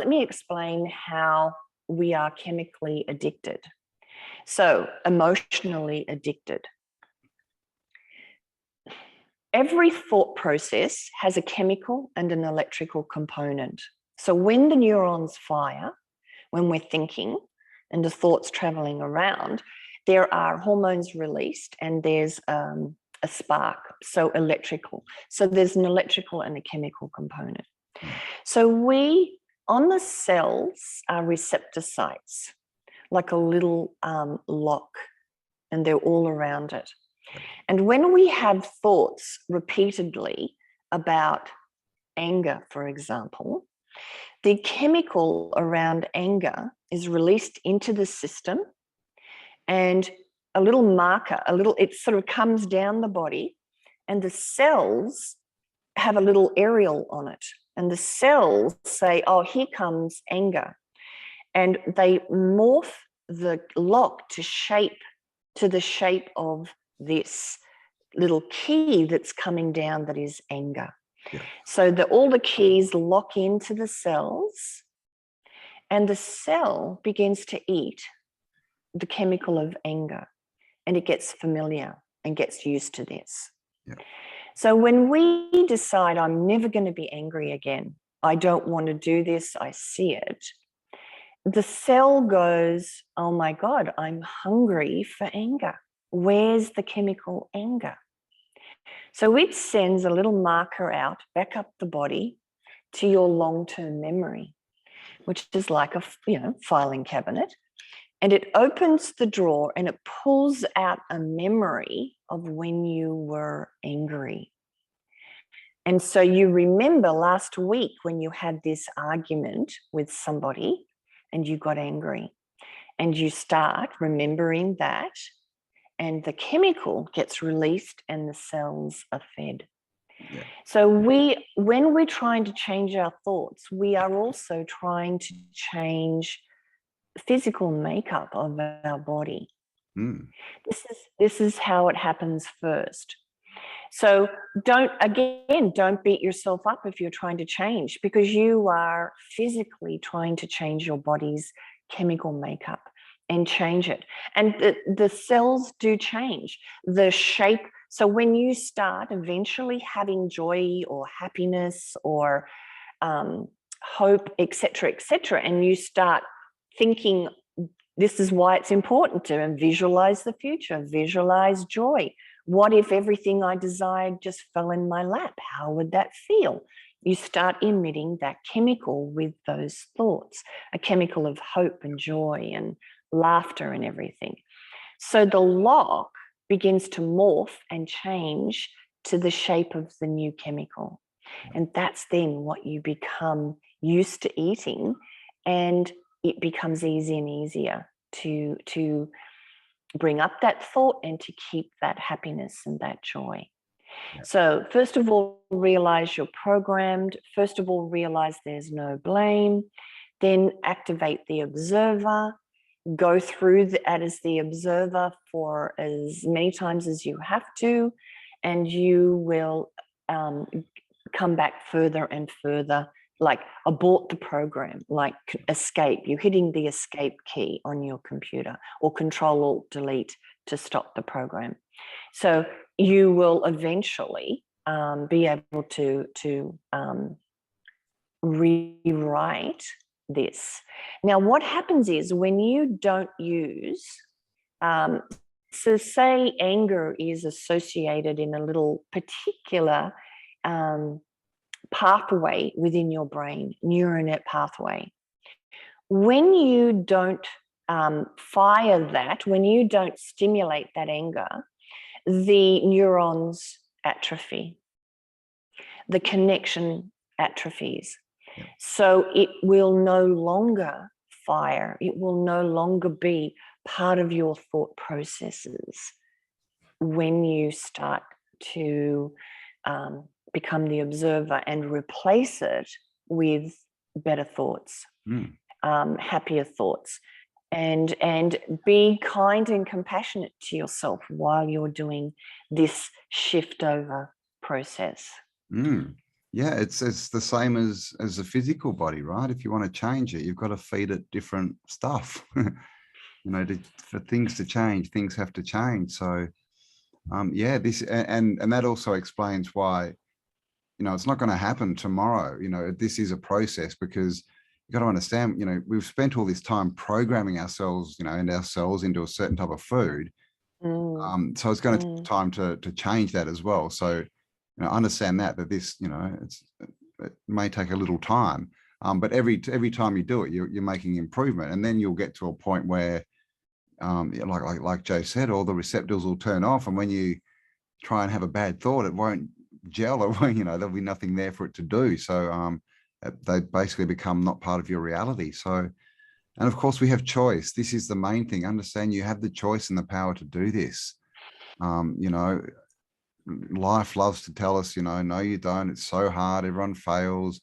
Speaker 2: me explain how we are chemically addicted. So emotionally addicted. Every thought process has a chemical and an electrical component. So when the neurons fire, when we're thinking and the thoughts traveling around, there are hormones released and there's a spark, so electrical. So there's an electrical and a chemical component. So on the cells are receptor sites, like a little lock, and they're all around it. And when we have thoughts repeatedly about anger, for example, the chemical around anger is released into the system, and a little marker, it sort of comes down the body, and the cells have a little aerial on it. And the cells say, oh, here comes anger. And they morph the lock to the shape of this little key that's coming down that is anger. Yeah. So all the keys lock into the cells, and the cell begins to eat the chemical of anger, and it gets familiar and gets used to this. Yeah. So when we decide, I'm never going to be angry again, I don't want to do this, I see it, the cell goes, oh my God, I'm hungry for anger. Where's the chemical anger? So it sends a little marker out, back up the body to your long-term memory, which is like a filing cabinet. And it opens the drawer and it pulls out a memory of when you were angry. And so you remember last week when you had this argument with somebody and you got angry, and you start remembering that, and the chemical gets released and the cells are fed. Yeah. So when we're trying to change our thoughts, we are also trying to change the physical makeup of our body.
Speaker 1: Mm.
Speaker 2: This is how it happens first. So don't beat yourself up if you're trying to change, because you are physically trying to change your body's chemical makeup and change it. And the cells do change the shape. So when you start eventually having joy or happiness or hope, etc., and you start thinking, this is why it's important to visualize the future, visualize joy. What if everything I desired just fell in my lap? How would that feel? You start emitting that chemical with those thoughts, a chemical of hope and joy and laughter and everything. So the lock begins to morph and change to the shape of the new chemical. And that's then what you become used to eating, and it becomes easier and easier to bring up that thought and to keep that happiness and that joy.
Speaker 1: Yeah.
Speaker 2: So first of all, realize you're programmed. First of all, realize there's no blame. Then activate the observer. Go through that as the observer for as many times as you have to, and you will come back further and further, like abort the program, like escape. You're hitting the escape key on your computer, or Control-Alt-Delete to stop the program. So you will eventually be able to rewrite this. Now, what happens is when you don't use, so say anger is associated in a little particular pathway within your brain, neural net pathway. When you don't fire that, when you don't stimulate that anger, the neurons atrophy, the connection atrophies.
Speaker 1: Yeah.
Speaker 2: So it will no longer fire. It will no longer be part of your thought processes when you start to become the observer and replace it with better thoughts, happier thoughts, and be kind and compassionate to yourself while you're doing this shift over process.
Speaker 1: Yeah, it's the same as the physical body, right? If you want to change it, you've got to feed it different stuff. You know, for things to change, things have to change. So yeah, this and that also explains why, you know, it's not going to happen tomorrow. You know, this is a process, because you got to understand, you know, we've spent all this time programming ourselves, you know, and our cells into a certain type of food. So it's going to take time to change that as well. So, you know, understand that this, you know, it may take a little time, but every time you do it, you're making improvement, and then you'll get to a point where, like Joe said, all the receptors will turn off, and when you try and have a bad thought, it won't gel. It won't, you know, there'll be nothing there for it to do. So they basically become not part of your reality. So, and of course, we have choice. This is the main thing. Understand you have the choice and the power to do this. You know, life loves to tell us, you know, no, you don't. It's so hard. Everyone fails.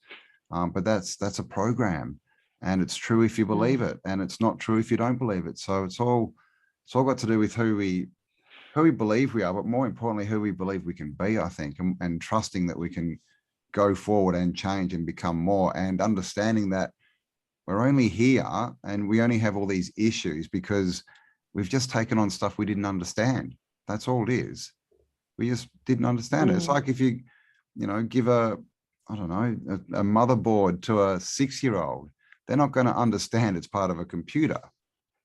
Speaker 1: But that's a program, and it's true if you believe it, and it's not true if you don't believe it. So it's all got to do with who we believe we are, but more importantly, who we believe we can be, I think, and trusting that we can go forward and change and become more, and understanding that we're only here and we only have all these issues because we've just taken on stuff we didn't understand. That's all it is. We just didn't understand it. It's like if you know, give a motherboard to a 6-year-old, they're not going to understand it's part of a computer,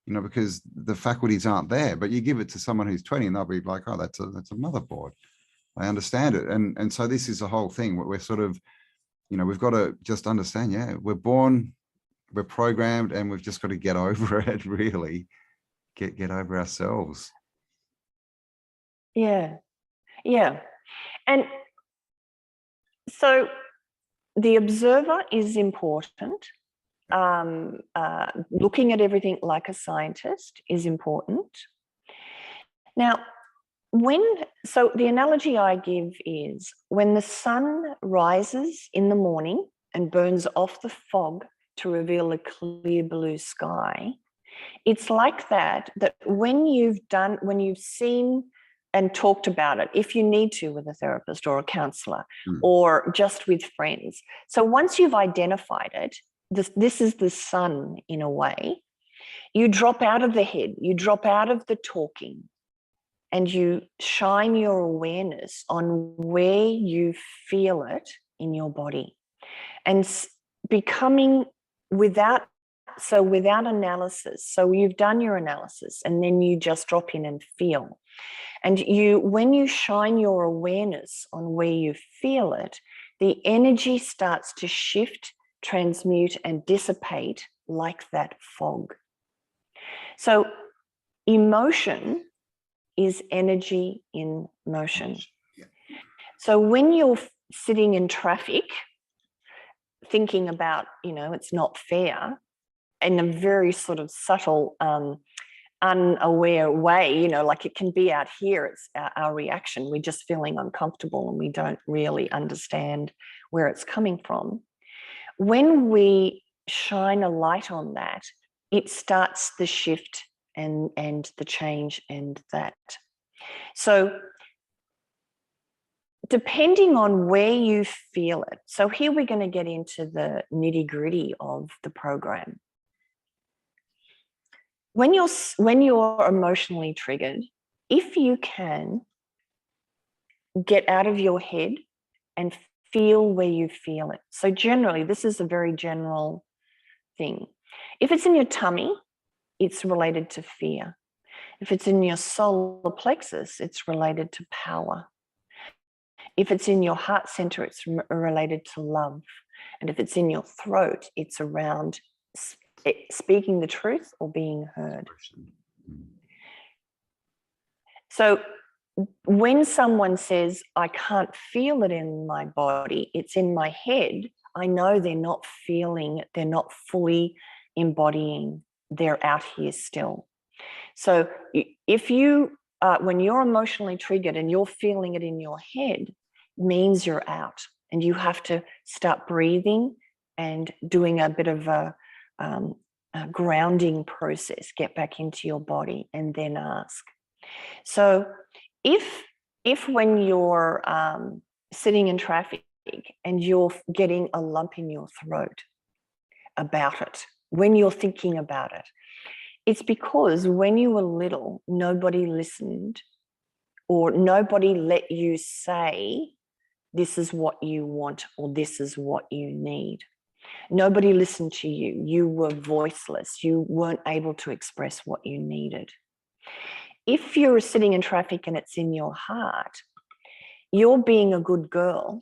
Speaker 1: you know, because the faculties aren't there. But you give it to someone who's 20 and they'll be like, oh, that's a motherboard. I understand it. And so this is the whole thing. We're sort of, you know, we've got to just understand, yeah, we're born, we're programmed, and we've just got to get over it, really get over ourselves.
Speaker 2: Yeah. And so the observer is important. Looking at everything like a scientist is important. Now, so the analogy I give is when the sun rises in the morning and burns off the fog to reveal a clear blue sky, It's like that when you've seen and talked about it, if you need to with a therapist or a counselor or just with friends. So once you've identified it, this is the sun in a way, you drop out of the head, you drop out of the talking, and you shine your awareness on where you feel it in your body. And becoming without analysis. So you've done your analysis and then you just drop in and feel. And when you shine your awareness on where you feel it, the energy starts to shift, transmute, and dissipate like that fog. So emotion is energy in motion.
Speaker 1: Yeah.
Speaker 2: So when you're sitting in traffic, thinking about, it's not fair, in a very sort of subtle, unaware way, like it can be out here, it's our reaction. We're just feeling uncomfortable and we don't really understand where it's coming from. When we shine a light on that, it starts the shift and the change and that. So depending on where you feel it. So here we're going to get into the nitty-gritty of the program. When you're emotionally triggered, if you can get out of your head and feel where you feel it. So generally, this is a very general thing. If it's in your tummy, it's related to fear. If it's in your solar plexus, it's related to power. If it's in your heart center, it's related to love. And if it's in your throat, it's around speaking the truth or being heard. So when someone says, I can't feel it in my body, it's in my head, I know they're not feeling it, they're not fully embodying, they're out here still. So if when you're emotionally triggered and you're feeling it in your head, means you're out, and you have to start breathing and doing a bit of a grounding process, get back into your body and then ask. So if when you're sitting in traffic and you're getting a lump in your throat about it, when you're thinking about it, it's because when you were little, nobody listened or nobody let you say, this is what you want or this is what you need. Nobody listened to you. You were voiceless. You weren't able to express what you needed. If you're sitting in traffic and it's in your heart, your being a good girl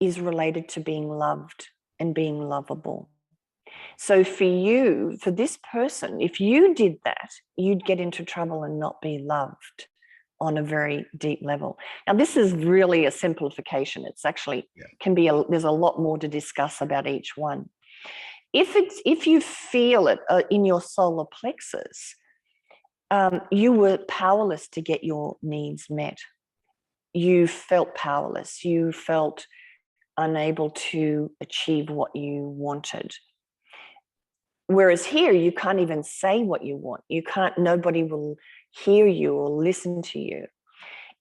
Speaker 2: is related to being loved and being lovable. So for this person, if you did that, you'd get into trouble and not be loved on a very deep level. Now, this is really a simplification. It's actually there's a lot more to discuss about each one. If you feel it in your solar plexus, you were powerless to get your needs met. You felt powerless. You felt unable to achieve what you wanted. Whereas here, you can't even say what you want. Nobody will hear you or listen to you.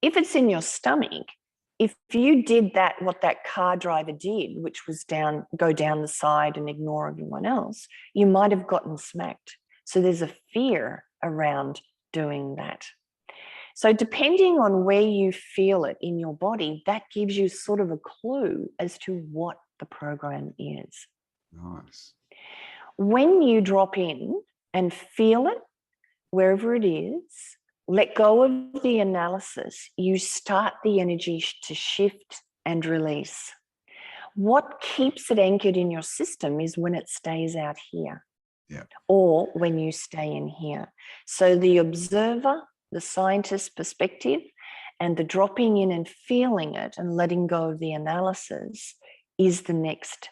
Speaker 2: If it's in your stomach, if you did what that car driver did, which was go down the side and ignore everyone else, you might have gotten smacked. So there's a fear around doing that. So depending on where you feel it in your body, that gives you sort of a clue as to what the program is.
Speaker 1: Nice.
Speaker 2: When you drop in and feel it, wherever it is, let go of the analysis, you start the energy to shift and release. What keeps it anchored in your system is when it stays out here, or when you stay in here. So the observer, the scientist perspective, and the dropping in and feeling it and letting go of the analysis is the next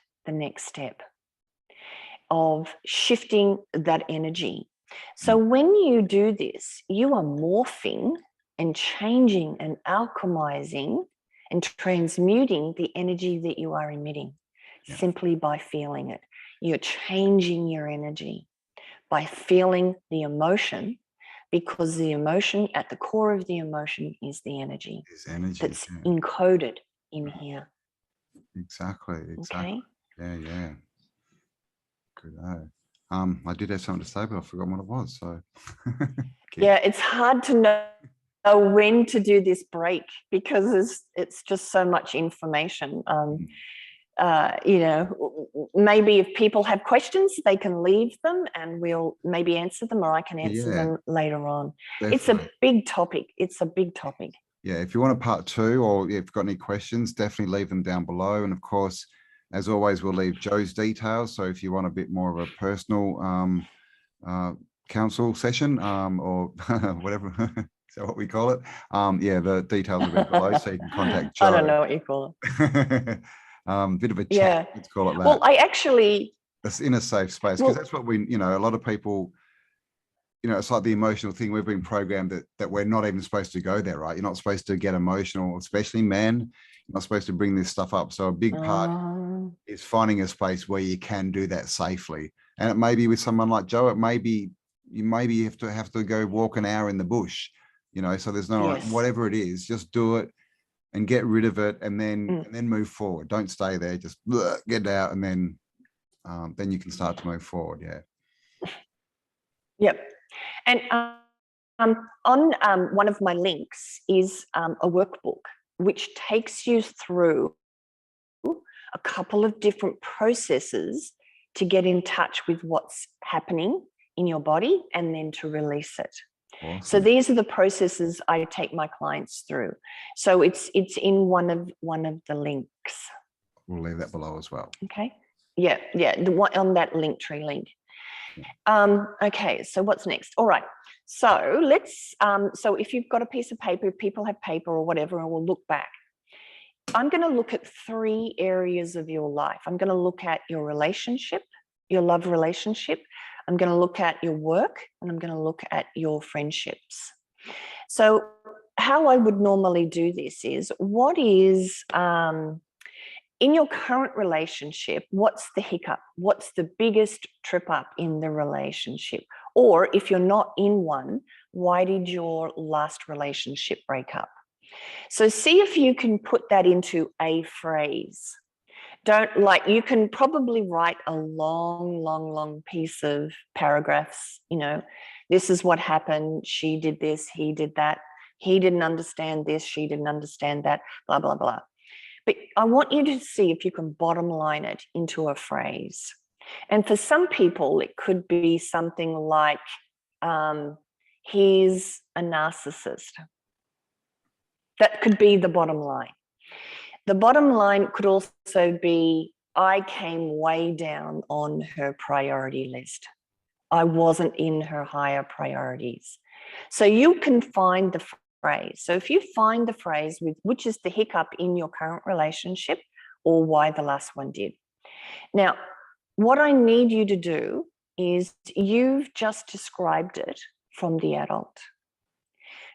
Speaker 2: step of shifting that energy. So when you do this, you are morphing and changing and alchemizing and transmuting the energy that you are emitting simply by feeling it. You're changing your energy. by feeling the emotion, because the emotion, at the core of the emotion, is the energy.
Speaker 1: It's energy.
Speaker 2: That's encoded in here.
Speaker 1: Exactly.
Speaker 2: Okay.
Speaker 1: Yeah. Good. I did have something to say, but I forgot what it was. So
Speaker 2: yeah, it's hard to know when to do this break because it's just so much information. You know, maybe if people have questions, they can leave them and we'll maybe answer them, or I can answer them later on.
Speaker 1: Definitely.
Speaker 2: It's a big topic. It's a big topic.
Speaker 1: Yeah, if you want a part 2, or if you've got any questions, definitely leave them down below. And of course, as always, we'll leave Joe's details. So if you want a bit more of a personal counsel session, or whatever, is that what we call it? Yeah, the details are below, so you can contact Joe.
Speaker 2: I don't know what you call
Speaker 1: it. Bit of a chat, let's call it that.
Speaker 2: Well, I actually...
Speaker 1: It's in a safe space, because that's what we, you know, a lot of people, you know, it's like the emotional thing. We've been programmed that we're not even supposed to go there, right? You're not supposed to get emotional, especially men. You're not supposed to bring this stuff up. So a big part is finding a space where you can do that safely. And it may be with someone like Joe. It may be you maybe have to go walk an hour in the bush, you know. So there's no whatever it is, just do it and get rid of it, and then move forward. Don't stay there. Just get out, and then you can start to move forward. Yeah.
Speaker 2: Yep. And on one of my links is a workbook which takes you through a couple of different processes to get in touch with what's happening in your body and then to release it.
Speaker 1: Awesome.
Speaker 2: So these are the processes I take my clients through. So it's in one of the links.
Speaker 1: We'll leave that below as well.
Speaker 2: Okay. Yeah. The one on that Linktree link. Okay, so what's next? All right, so let's so if you've got a piece of paper, if people have paper or whatever, and we'll look back. I'm going to look at 3 areas of your life. I'm going to look at your relationship, your love relationship. I'm going to look at your work, and I'm going to look at your friendships. So how I would normally do this is, what is in your current relationship, what's the hiccup? What's the biggest trip up in the relationship? Or if you're not in one, why did your last relationship break up? So see if you can put that into a phrase. You can probably write a long piece of paragraphs, you know, this is what happened, she did this, he did that, he didn't understand this, she didn't understand that, blah, blah, blah. But I want you to see if you can bottom line it into a phrase. And for some people, it could be something like, he's a narcissist. That could be the bottom line. The bottom line could also be, I came way down on her priority list. I wasn't in her higher priorities. So you can find the phrase. So if you find the phrase with which is the hiccup in your current relationship, or why the last one did. Now, what I need you to do is, you've just described it from the adult.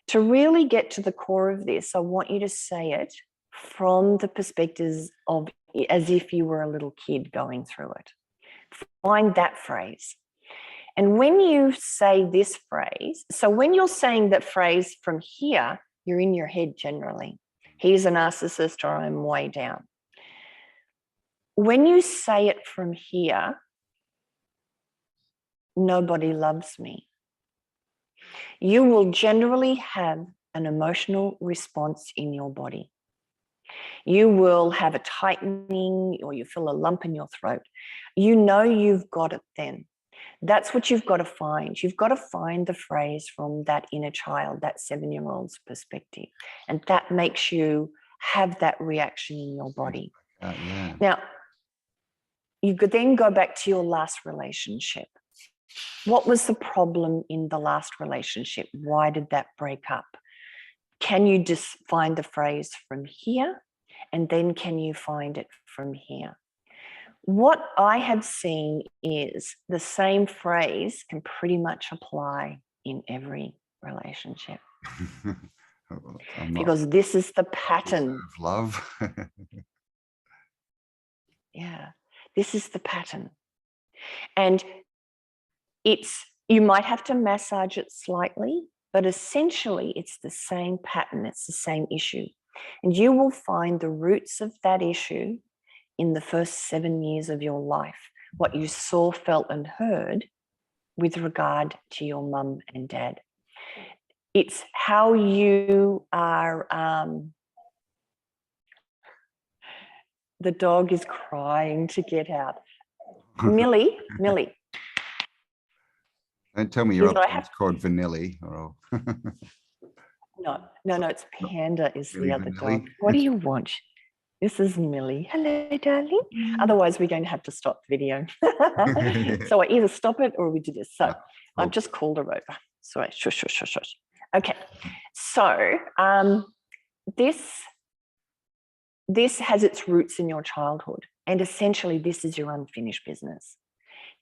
Speaker 2: To really get to the core of this, I want you to say it from the perspectives of as if you were a little kid going through it. Find that phrase. And when you say this phrase, so when you're saying that phrase from here, you're in your head generally. He's a narcissist, or I'm way down. When you say it from here, nobody loves me, you will generally have an emotional response in your body. You will have a tightening, or you feel a lump in your throat. You know you've got it then. That's what you've got to find. You've got to find the phrase from that inner child, that 7-year-old's perspective. And that makes you have that reaction in your body. Now, you could then go back to your last relationship. What was the problem in the last relationship? Why did that break up? Can you just find the phrase from here? And then can you find it from here? What I have seen is the same phrase can pretty much apply in every relationship. Because this is the pattern
Speaker 1: of love.
Speaker 2: Yeah, this is the pattern. And you might have to massage it slightly, but essentially it's the same pattern, it's the same issue. And you will find the roots of that issue in the first 7 years of your life, what you saw, felt, and heard with regard to your mum and dad. It's how you are, the dog is crying to get out. Millie.
Speaker 1: Don't tell me your other one's called Vanilli. Or...
Speaker 2: No, it's Panda is
Speaker 1: Millie
Speaker 2: the other
Speaker 1: Vanilli.
Speaker 2: dog. What do you want? This is Millie. Hello, darling. Otherwise, we're going to have to stop the video. So I either stop it or we do this. So I've just called her over. Sorry, shush. Okay, so this has its roots in your childhood, and essentially this is your unfinished business.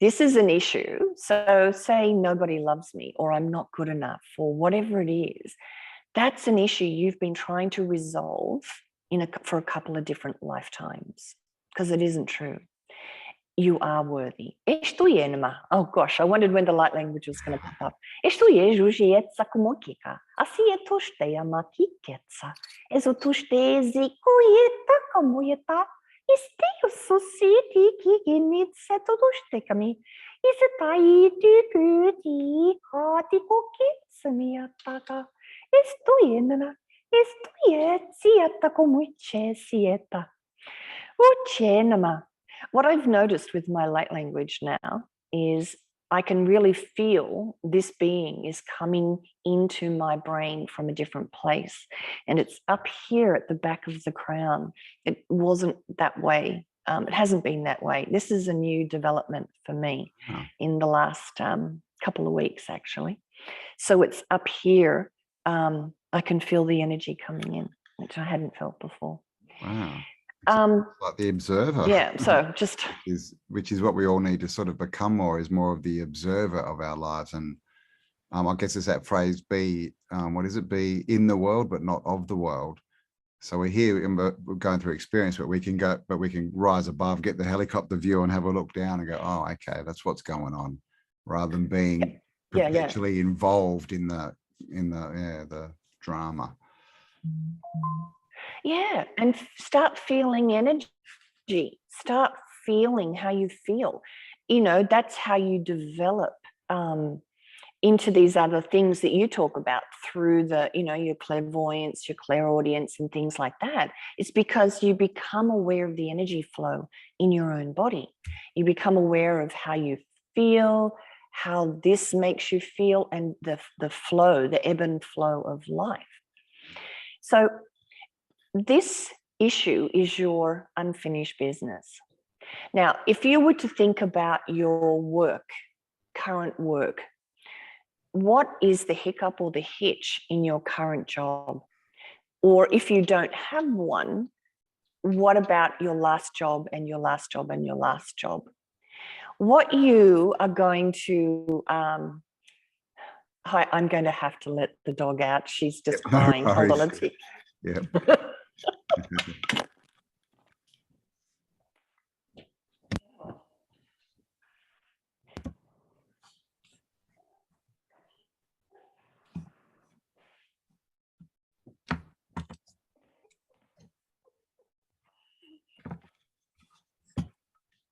Speaker 2: This is an issue. So say nobody loves me, or I'm not good enough, or whatever it is, that's an issue you've been trying to resolve for a couple of different lifetimes, because it isn't true. You are worthy. Oh gosh, I wondered when the light language was going to pop up. What I've noticed with my light language now is I can really feel this being is coming into my brain from a different place. And it's up here at the back of the crown. It wasn't that way. It hasn't been that way. This is a new development for me in the last couple of weeks, actually. So it's up here. I can feel the energy coming in, which I hadn't felt before.
Speaker 1: Wow. Like the observer.
Speaker 2: Yeah, so just
Speaker 1: which is what we all need to sort of become more, is more of the observer of our lives. And I guess it's that phrase, be in the world but not of the world. So we're here and we're going through experience, but we can rise above, get the helicopter view and have a look down and go, oh, okay, that's what's going on, rather than being perpetually involved in the drama.
Speaker 2: Yeah, and start feeling energy. Start feeling how you feel. That's how you develop into these other things that you talk about through your clairvoyance, your clairaudience, and things like that. It's because you become aware of the energy flow in your own body. You become aware of how you feel, how this makes you feel, and the flow, the ebb and flow of life. So this issue is your unfinished business. Now, if you were to think about your work, current work, what is the hiccup or the hitch in your current job? Or if you don't have one, what about your last job and your last job and your last job? What you are going to, I'm going to have to let the dog out. She's just crying. Hold on a tick.
Speaker 1: Yeah.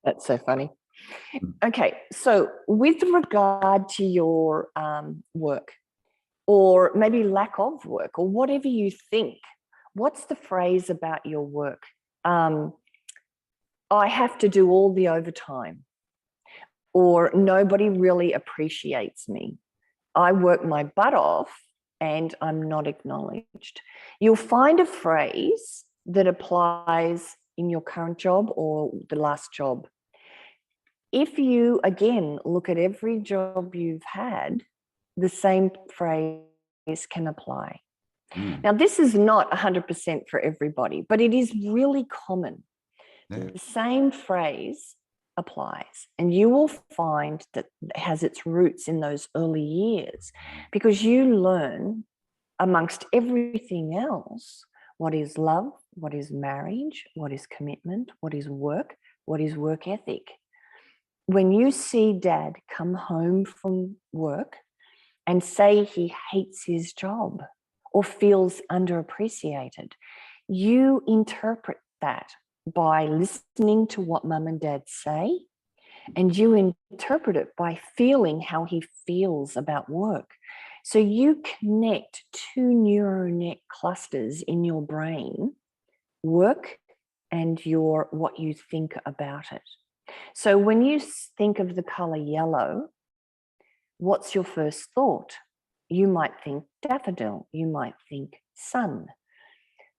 Speaker 2: That's so funny. Okay, so with regard to your work, or maybe lack of work, or whatever you think, what's the phrase about your work? I have to do all the overtime, or nobody really appreciates me. I work my butt off and I'm not acknowledged. You'll find a phrase that applies in your current job or the last job. If you, again, look at every job you've had, the same phrase can apply. Now, this is not 100% for everybody, but it is really common. Yeah. The same phrase applies, and you will find that it has its roots in those early years, because you learn, amongst everything else, what is love, what is marriage, what is commitment, what is work ethic. when you see dad come home from work and say he hates his job or feels underappreciated, you interpret that by listening to what mum and dad say, and you interpret it by feeling how he feels about work. So you connect two neural net clusters in your brain, work and what you think about it. So when you think of the color yellow, what's your first thought? You might think daffodil, you might think sun.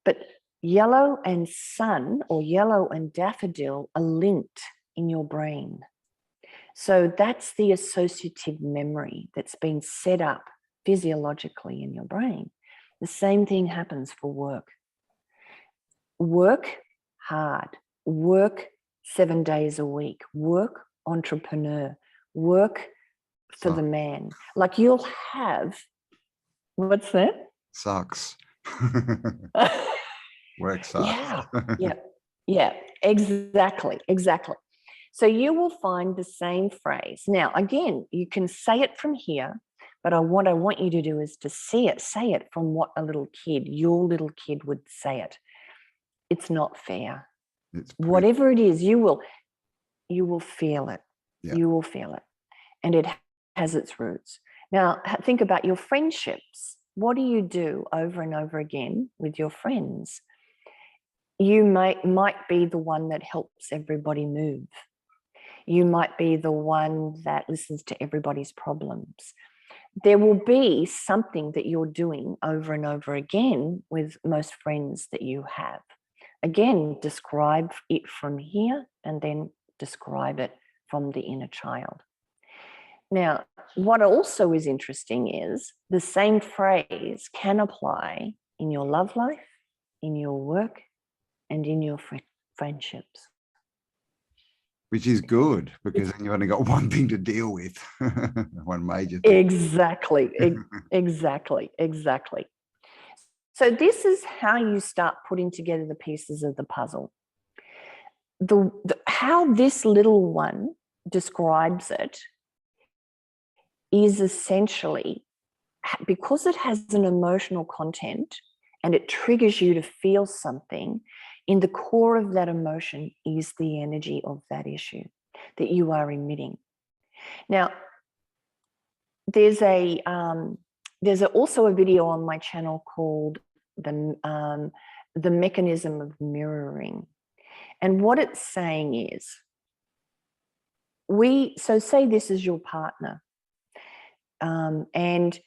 Speaker 2: But yellow and sun, or yellow and daffodil, are linked in your brain. So that's the associative memory that's been set up physiologically in your brain. The same thing happens for work. Work hard, work 7 days a week, work entrepreneur, work for the man. Like you'll have, what's that?
Speaker 1: Sucks. Work sucks.
Speaker 2: Yeah, exactly. So you will find the same phrase. Now, again, you can say it from here, but what I want you to do is to say it from what your little kid would say it. It's not fair. Whatever it is, you will feel it. Yeah. You will feel it. And it has its roots. Now, think about your friendships. What do you do over and over again with your friends? You might be the one that helps everybody move. You might be the one that listens to everybody's problems. There will be something that you're doing over and over again with most friends that you have. Again, describe it from here and then describe it from the inner child. Now, what also is interesting is the same phrase can apply in your love life, in your work, and in your friendships.
Speaker 1: Which is good, because then you've only got one thing to deal with, one major thing.
Speaker 2: Exactly. So this is how you start putting together the pieces of the puzzle. How this little one describes it is essentially, because it has an emotional content and it triggers you to feel something, in the core of that emotion is the energy of that issue that you are emitting. Now, there's also a video on my channel called the Mechanism of Mirroring. And what it's saying is, so say this is your partner, and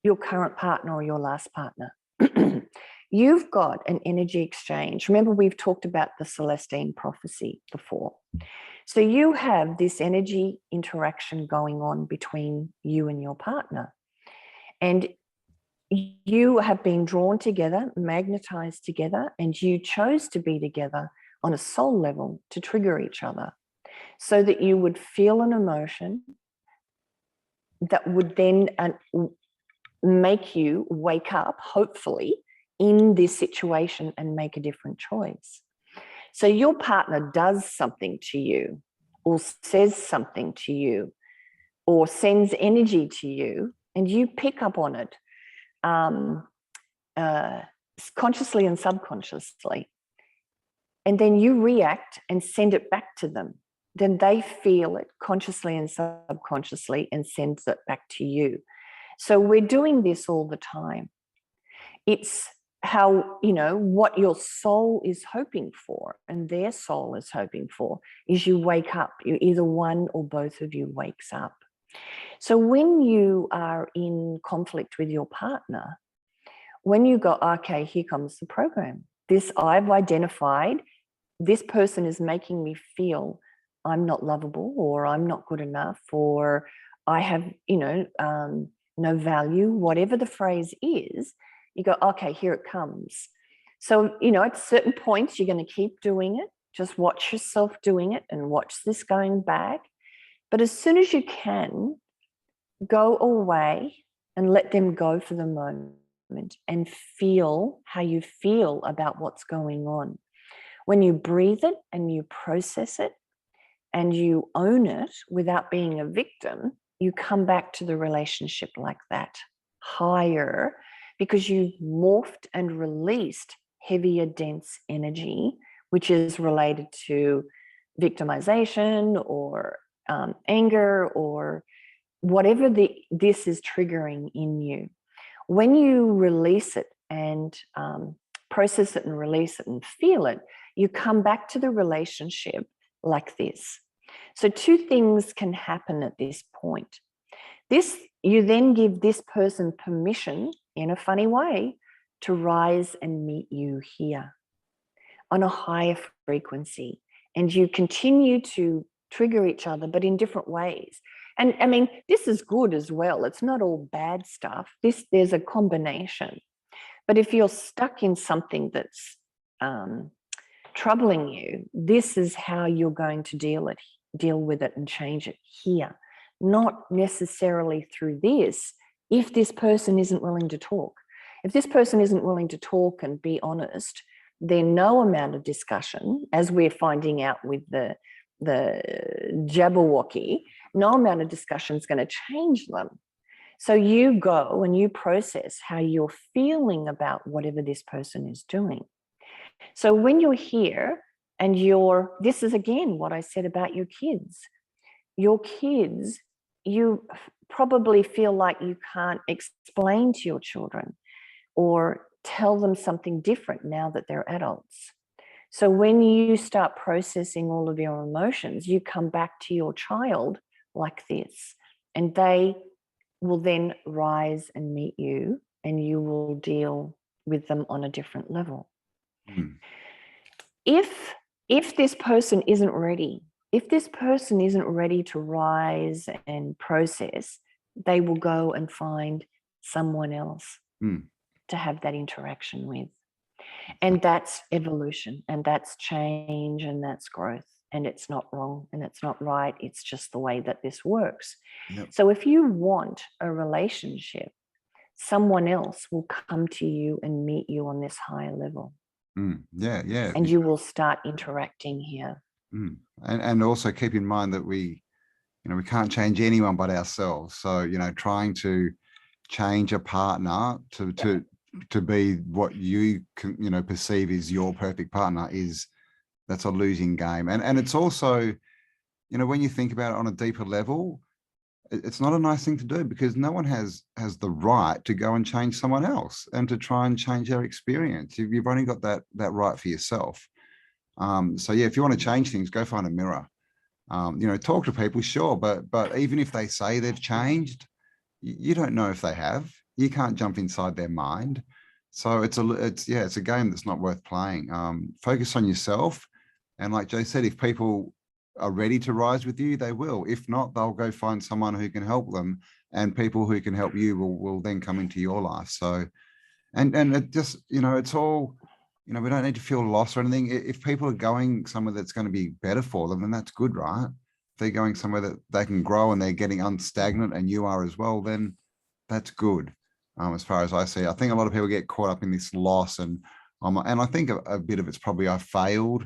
Speaker 2: your current partner or your last partner. You've got an energy exchange. Remember, we've talked about the Celestine prophecy before. So you have this energy interaction going on between you and your partner. And you have been drawn together, magnetized together, and you chose to be together on a soul level to trigger each other so that you would feel an emotion that would then make you wake up, hopefully, in this situation and make a different choice. So your partner does something to you, or says something to you, or sends energy to you, and you pick up on it consciously and subconsciously. And then you react and send it back to them. Then they feel it consciously and subconsciously and sends it back to you. So we're doing this all the time. It's how, what your soul is hoping for and their soul is hoping for is you wake up. Either one or both of you wakes up. So when you are in conflict with your partner, when you go, okay, here comes the program. I've identified, this person is making me feel I'm not lovable, or I'm not good enough, or I have, no value, whatever the phrase is, you go, okay, here it comes. So, at certain points, you're going to keep doing it. Just watch yourself doing it and watch this going back. But as soon as you can, go away and let them go for the moment and feel how you feel about what's going on. When you breathe it and you process it and you own it without being a victim, you come back to the relationship like that, higher, because you've morphed and released heavier, dense energy, which is related to victimization or anger or whatever this is triggering in you. When you release it and process it and release it and feel it, you come back to the relationship like this. So two things can happen at this point. You then give this person permission, in a funny way, to rise and meet you here on a higher frequency. And you continue to trigger each other, but in different ways. And I mean, this is good as well. It's not all bad stuff. There's a combination. But if you're stuck in something that's troubling you, this is how you're going to deal with it and change it here. Not necessarily through this, if this person isn't willing to talk. If this person isn't willing to talk and be honest, then no amount of discussion, as we're finding out with the Jabberwocky, no amount of discussion is going to change them. So you go and you process how you're feeling about whatever this person is doing. So when you're here and this is again what I said about your kids. Your kids, you probably feel like you can't explain to your children or tell them something different now that they're adults. So when you start processing all of your emotions, you come back to your child like this, and they will then rise and meet you, and you will deal with them on a different level. Mm. If this person isn't ready, to rise and process, they will go and find someone else to have that interaction with. And that's evolution, and that's change, and that's growth. And it's not wrong and it's not right. It's just the way that this works. Yep. So if you want a relationship, someone else will come to you and meet you on this higher level.
Speaker 1: Yeah.
Speaker 2: And you will start interacting here.
Speaker 1: And also keep in mind that we can't change anyone but ourselves. So, trying to change a partner to be what you can, perceive as your perfect partner that's a losing game. And it's also, when you think about it on a deeper level, it's not a nice thing to do, because no one has the right to go and change someone else and to try and change their experience. You've only got that right for yourself. So yeah, if you want to change things, go find a mirror. Talk to people, sure, but even if they say they've changed, you don't know if they have. You can't jump inside their mind. So it's a game that's not worth playing. Focus on yourself. And like Joe said, if people are ready to rise with you, they will. If not, they'll go find someone who can help them, and people who can help you will then come into your life. So, and it just, it's all, we don't need to feel lost or anything. If people are going somewhere that's going to be better for them, then that's good, right? If they're going somewhere that they can grow and they're getting unstagnant, and you are as well, then that's good. As far as I see, I think a lot of people get caught up in this loss, and I think a bit of it's probably I failed,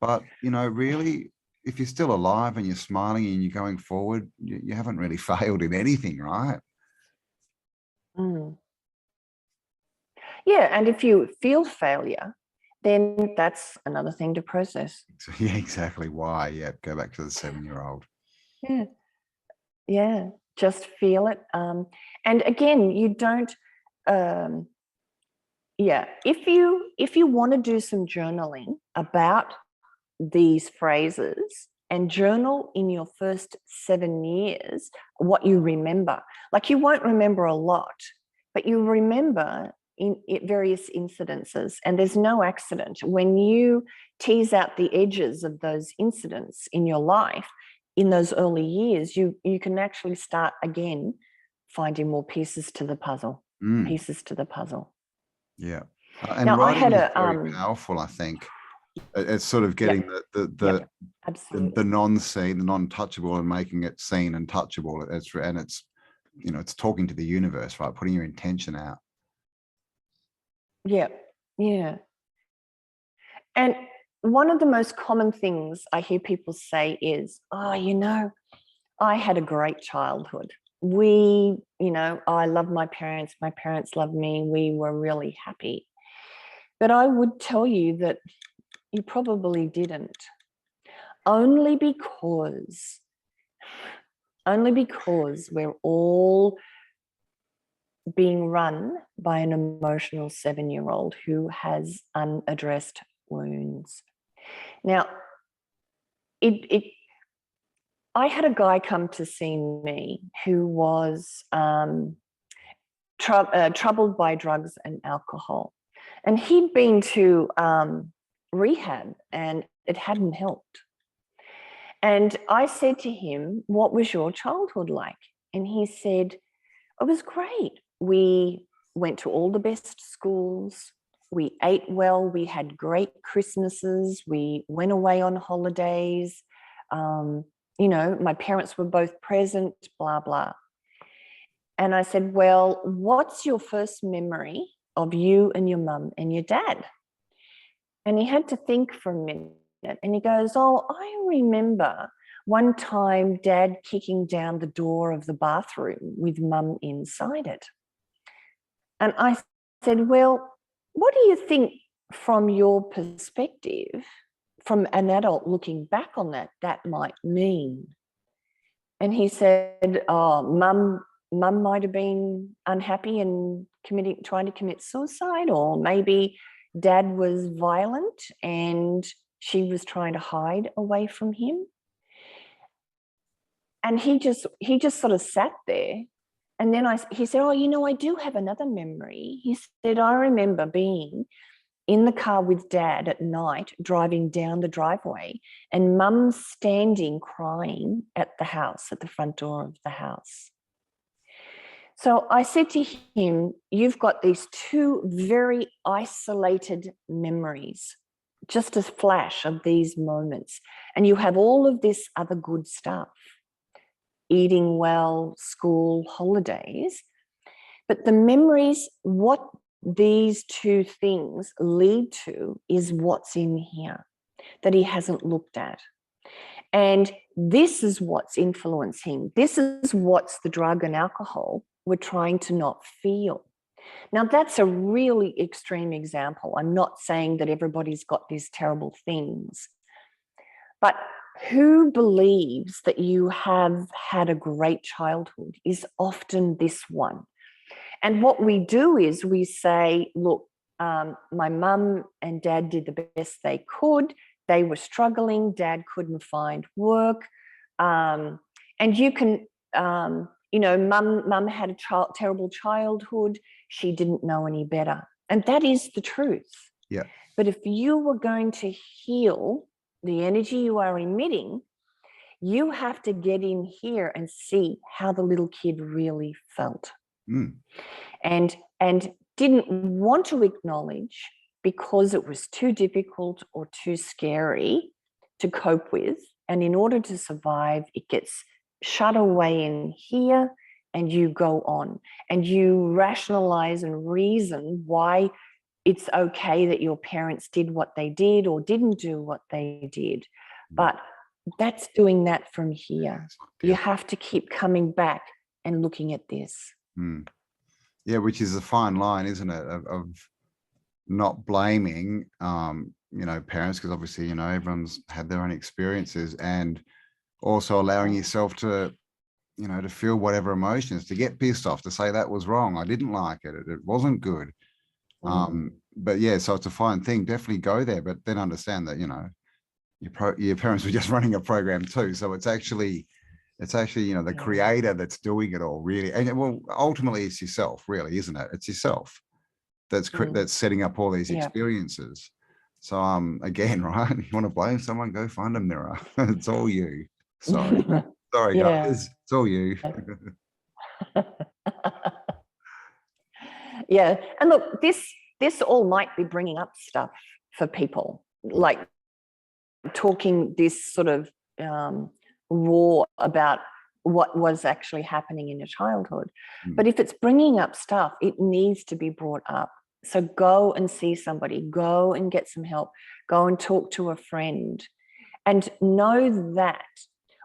Speaker 1: but really, if you're still alive and you're smiling and you're going forward, you haven't really failed in anything, right?
Speaker 2: Yeah, and if you feel failure, then that's another thing to process.
Speaker 1: Yeah, exactly. Why? Yeah, go back to the 7-year-old.
Speaker 2: Yeah, just feel it. And again, you don't. If you want to do some journaling about these phrases and journal in your first 7 years what you remember. Like, you won't remember a lot, but you remember in various incidences, and there's no accident. When you tease out the edges of those incidents in your life in those early years, you can actually start again finding more pieces to the puzzle.
Speaker 1: Yeah. And
Speaker 2: now,
Speaker 1: writing is very powerful, I think. It's sort of getting the non-seen, the non-touchable, and making it seen and touchable. It's talking to the universe, right? Putting your intention out.
Speaker 2: Yeah. And one of the most common things I hear people say is, oh, I had a great childhood. I love my parents loved me, we were really happy. But I would tell you that you probably didn't, only because we're all being run by an emotional 7-year-old who has unaddressed wounds. Now, I had a guy come to see me who was troubled by drugs and alcohol. And he'd been to rehab and it hadn't helped. And I said to him, what was your childhood like? And he said, it was great. We went to all the best schools. We ate well. We had great Christmases. We went away on holidays. My parents were both present, blah, blah. And I said, well, what's your first memory of you and your mum and your dad? And he had to think for a minute. And he goes, oh, I remember one time dad kicking down the door of the bathroom with mum inside it. And I said, well, what do you think from your perspective, from an adult looking back on that might mean? And he said, oh, mum might have been unhappy and trying to commit suicide, or maybe dad was violent and she was trying to hide away from him. And he just sort of sat there. And then he said, oh, I do have another memory. He said, I remember being in the car with dad at night, driving down the driveway, and mum standing crying at the front door of the house. So I said to him, you've got these two very isolated memories, just a flash of these moments. And you have all of this other good stuff, eating well, school, holidays. But the memories, what these two things lead to is what's in here that he hasn't looked at. And this is what's influencing. This is what's the drug and alcohol we're trying to not feel. Now, that's a really extreme example. I'm not saying that everybody's got these terrible things, but who believes that you have had a great childhood is often this one. And what we do is we say, look, my mum and dad did the best they could. They were struggling. Dad couldn't find work. And you can, mum had a terrible childhood. She didn't know any better. And that is the truth.
Speaker 1: Yeah.
Speaker 2: But if you were going to heal the energy you are emitting, you have to get in here and see how the little kid really felt. And didn't want to acknowledge because it was too difficult or too scary to cope with. And in order to survive, it gets shut away in here, and you go on and you rationalize and reason why it's okay that your parents did what they did or didn't do what they did. But that's doing that from here. Yeah. You have to keep coming back and looking at this.
Speaker 1: Yeah, which is a fine line, isn't it, of not blaming, parents, because obviously, everyone's had their own experiences, and also allowing yourself to, to feel whatever emotions, to get pissed off, to say that was wrong, I didn't like it, it wasn't good. But yeah, so it's a fine thing. Definitely go there, but then understand that, your parents were just running a program too. So it's actually, the creator that's doing it all, really. And well, ultimately it's yourself, really, isn't it? It's yourself that's setting up all these experiences. So again, right, you want to blame someone, go find a mirror. It's all you. Sorry guys, it's all you.
Speaker 2: Yeah. And look, this all might be bringing up stuff for people, like talking this sort of raw about what was actually happening in your childhood. But if it's bringing up stuff, it needs to be brought up. So go and see somebody, go and get some help, go and talk to a friend, and know that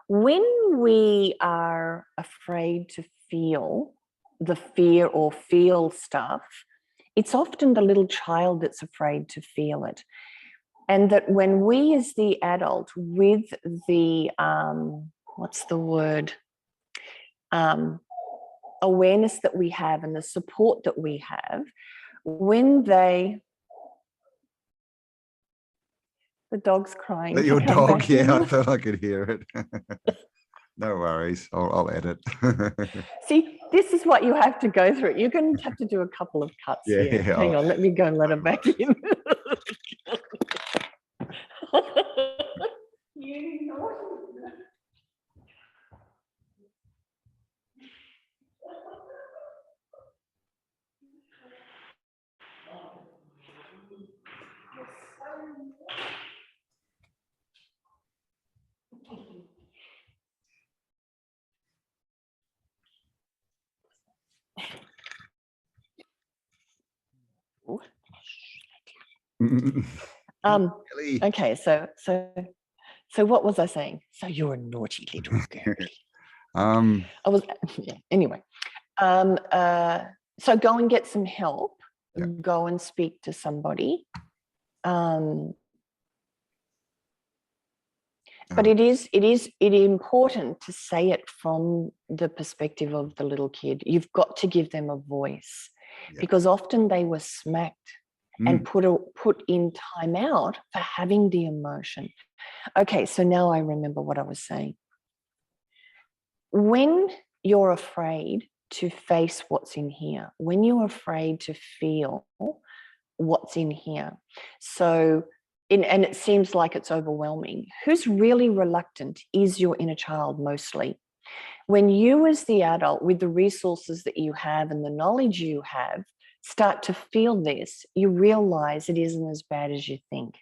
Speaker 2: when we are afraid to feel the fear or feel stuff, it's often the little child that's afraid to feel it. And that when we as the adult with the, what's the word? Awareness that we have and the support that we have, when the dog's crying.
Speaker 1: Your dog, yeah, I thought I could hear it. No worries, I'll edit.
Speaker 2: See, this is what you have to go through. You're going to have to do a couple of cuts here. Hang on, let me go and let her back in. You naughty. Okay, so what was I saying? So you're a naughty little girl. I was, yeah, anyway. So go and get some help. Yeah. Go and speak to somebody. But it is important to say it from the perspective of the little kid. You've got to give them a voice, because often they were smacked and put in time out for having the emotion. Okay, so now I remember what I was saying. When you're afraid to face what's in here, when you're afraid to feel what's in here, so and it seems like it's overwhelming, who's really reluctant is your inner child mostly. When you as the adult, with the resources that you have and the knowledge you have, start to feel this, you realize it isn't as bad as you think.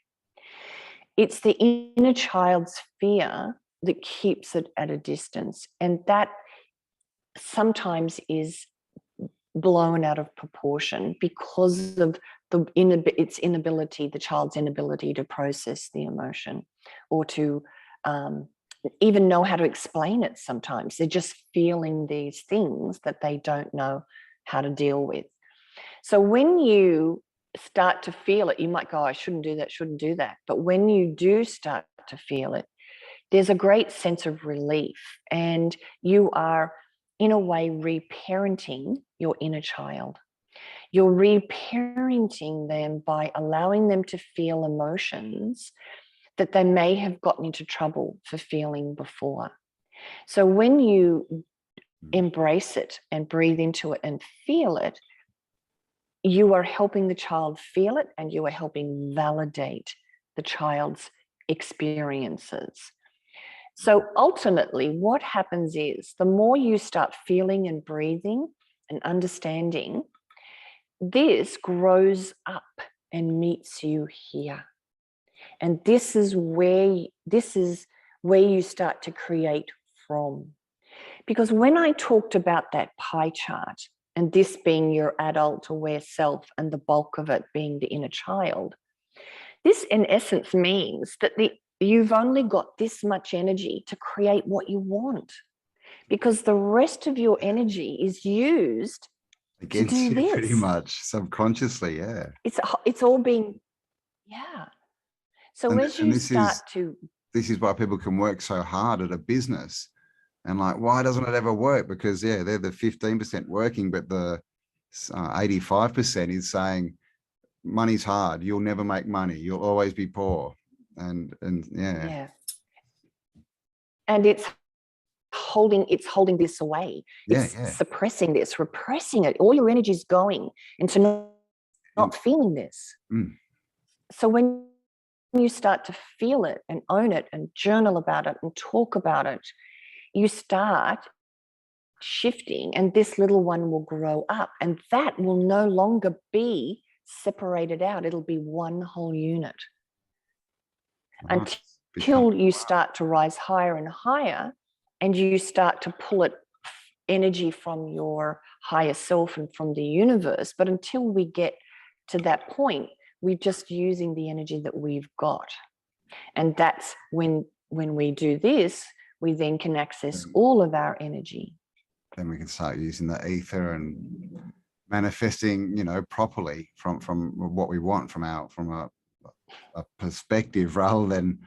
Speaker 2: It's the inner child's fear that keeps it at a distance, and that sometimes is blown out of proportion because of its inability, the child's inability to process the emotion, or to even know how to explain it. Sometimes they're just feeling these things that they don't know how to deal with. So when you start to feel it, you might go, I shouldn't do that. But when you do start to feel it, there's a great sense of relief, and you are, in a way, reparenting your inner child. You're reparenting them by allowing them to feel emotions that they may have gotten into trouble for feeling before. So when you embrace it and breathe into it and feel it, you are helping the child feel it, and you are helping validate the child's experiences. So ultimately, what happens is the more you start feeling and breathing and understanding, this grows up and meets you here. And this is where you start to create from. Because when I talked about that pie chart, and this being your adult aware self and the bulk of it being the inner child, this in essence means that you've only got this much energy to create what you want, because the rest of your energy is used
Speaker 1: against you this. Pretty much subconsciously. Yeah,
Speaker 2: it's all being, yeah. So this
Speaker 1: is why people can work so hard at a business, and like, why doesn't it ever work? Because they're the 15% working, but the 85% is saying money's hard, you'll never make money, you'll always be poor. And yeah.
Speaker 2: And it's holding this away. It's suppressing this, repressing it. All your energy is going into not feeling this. So when you start to feel it and own it and journal about it and talk about it, you start shifting, and this little one will grow up, and that will no longer be separated out. It'll be one whole unit. Until you start to rise higher and higher, and you start to pull it energy from your higher self and from the universe. But until we get to that point, we're just using the energy that we've got. And that's when we do this, we then can access all of our energy.
Speaker 1: Then we can start using the ether and manifesting, properly from what we want from a perspective, rather than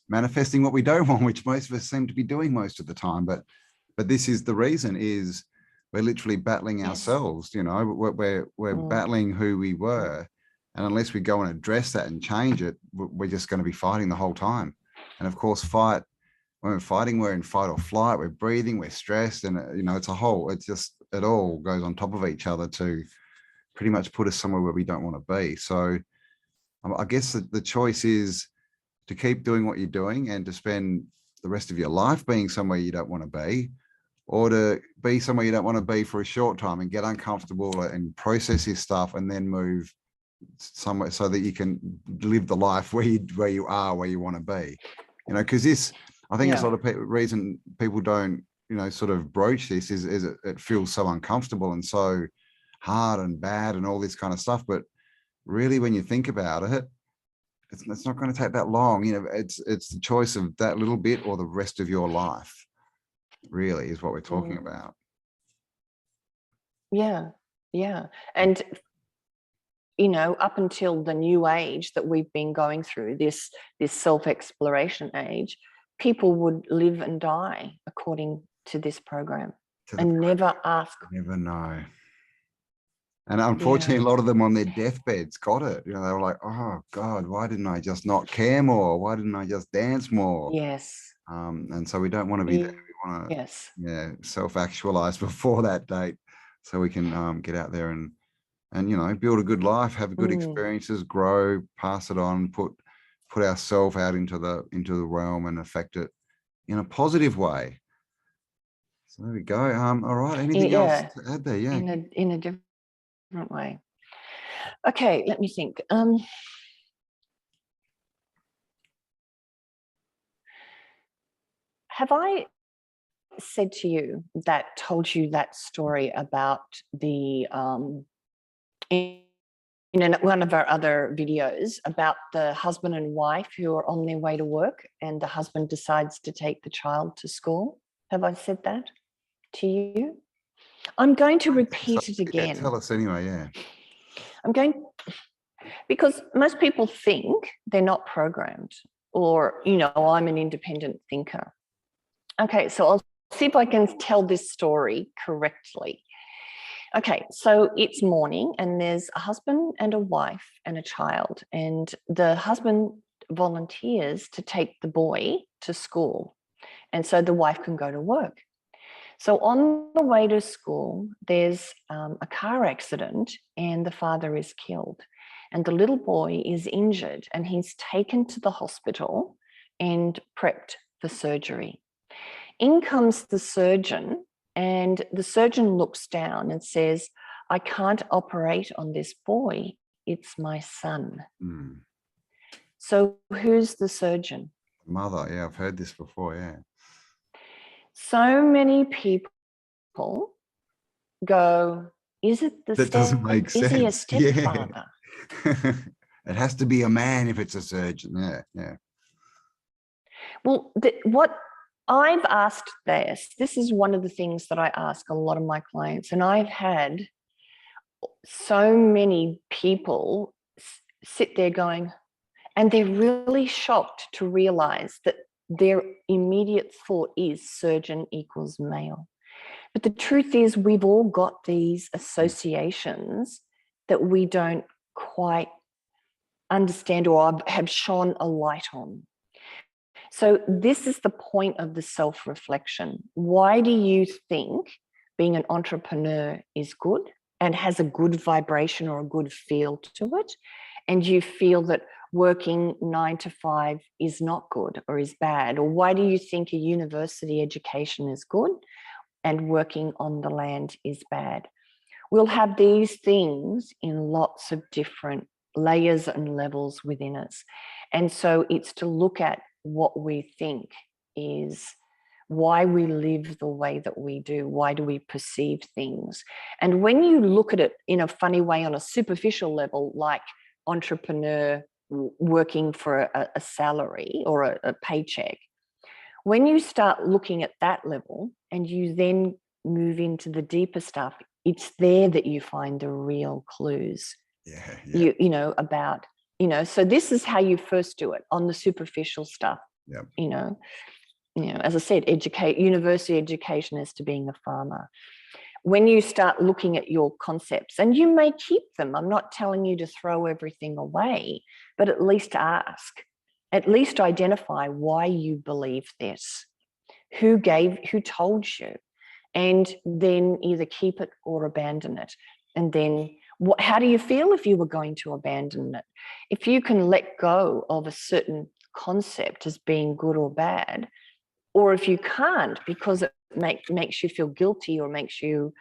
Speaker 1: manifesting what we don't want, which most of us seem to be doing most of the time. But this is the reason, is we're literally battling ourselves. We're battling who we were, and unless we go and address that and change it, we're just going to be fighting the whole time. And of course, when we're fighting, we're in fight or flight, we're breathing, we're stressed, and it all goes on top of each other to pretty much put us somewhere where we don't want to be. So I guess the choice is to keep doing what you're doing and to spend the rest of your life being somewhere you don't want to be, or to be somewhere you don't want to be for a short time and get uncomfortable and process your stuff and then move somewhere so that you can live the life where you are, where you want to be. Because this, I think it's a lot of reason people don't, sort of broach this is it feels so uncomfortable and so hard and bad and all this kind of stuff. But really, when you think about it, it's not going to take that long. It's the choice of that little bit or the rest of your life, really, is what we're talking about.
Speaker 2: Yeah. And up until the new age that we've been going through, this self-exploration age, people would live and die according to this program and never ask.
Speaker 1: Never know. And unfortunately, a lot of them on their deathbeds got it. They were like, oh God, why didn't I just not care more? Why didn't I just dance more?
Speaker 2: Yes.
Speaker 1: And so we don't want to be there. We want to self-actualize before that date, so we can get out there and build a good life, have good experiences, grow, pass it on, put ourselves out into the realm and affect it in a positive way. So there we go. All right. Anything else to add there? Yeah.
Speaker 2: In a different way. Okay, let me think. Have I said to you told you that story about the in one of our other videos about the husband and wife who are on their way to work and the husband decides to take the child to school? Have I said that to you? I'm going to repeat it again.
Speaker 1: Tell us anyway, yeah.
Speaker 2: Because most people think they're not programmed, or, I'm an independent thinker. Okay, so I'll see if I can tell this story correctly. Okay, so it's morning and there's a husband and a wife and a child, and the husband volunteers to take the boy to school, and so the wife can go to work. So on the way to school, there's a car accident and the father is killed, and the little boy is injured and he's taken to the hospital and prepped for surgery. In comes the surgeon, and the surgeon looks down and says, I can't operate on this boy. It's my son. So who's the surgeon?
Speaker 1: Mother. Yeah, I've heard this before. Yeah.
Speaker 2: So many people go, is it the
Speaker 1: that doesn't make sense?
Speaker 2: Is he a stepfather?
Speaker 1: Yeah. It has to be a man if it's a surgeon. Yeah.
Speaker 2: Well, what I've asked this is one of the things that I ask a lot of my clients, and I've had so many people sit there going, and they're really shocked to realize that their immediate thought is surgeon equals male. But the truth is, we've all got these associations that we don't quite understand or have shone a light on. So this is the point of the self-reflection. Why do you think being an entrepreneur is good and has a good vibration or a good feel to it, and you feel that working 9 to 5 is not good or is bad? Or why do you think a university education is good and working on the land is bad? We'll have these things in lots of different layers and levels within us. And so it's to look at what we think is why we live the way that we do. Why do we perceive things? And when you look at it in a funny way on a superficial level, like entrepreneur working for a salary or a paycheck, when you start looking at that level and you then move into the deeper stuff, it's there that you find the real clues. You know, about, you know, so this is how you first do it on the superficial stuff. You know, as I said, university education as to being a farmer. When you start looking at your concepts, and you may keep them, I'm not telling you to throw everything away, but at least ask, at least identify why you believe this, who told you, and then either keep it or abandon it. And then how do you feel if you were going to abandon it? If you can let go of a certain concept as being good or bad, or if you can't because it makes you feel guilty or makes you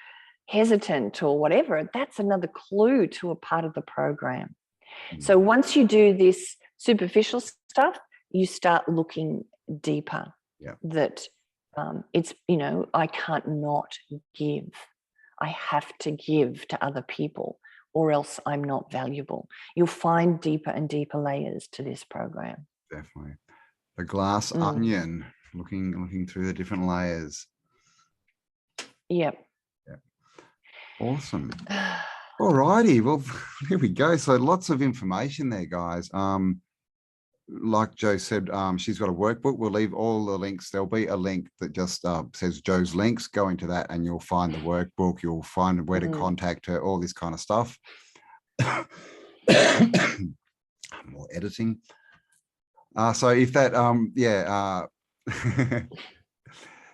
Speaker 2: hesitant or whatever, that's another clue to a part of the program. So once you do this superficial stuff, you start looking deeper. That it's, you know, I can't not give. I have to give to other people or else I'm not valuable. You'll find deeper and deeper layers to this program.
Speaker 1: Definitely. The glass onion, looking through the different layers.
Speaker 2: Yep.
Speaker 1: Awesome. All righty. Well, here we go. So lots of information there, guys. Like Joe said, she's got a workbook. We'll leave all the links. There'll be a link that just says Joe's links. Go into that and you'll find the workbook. You'll find where to contact her, all this kind of stuff. More editing. So if that,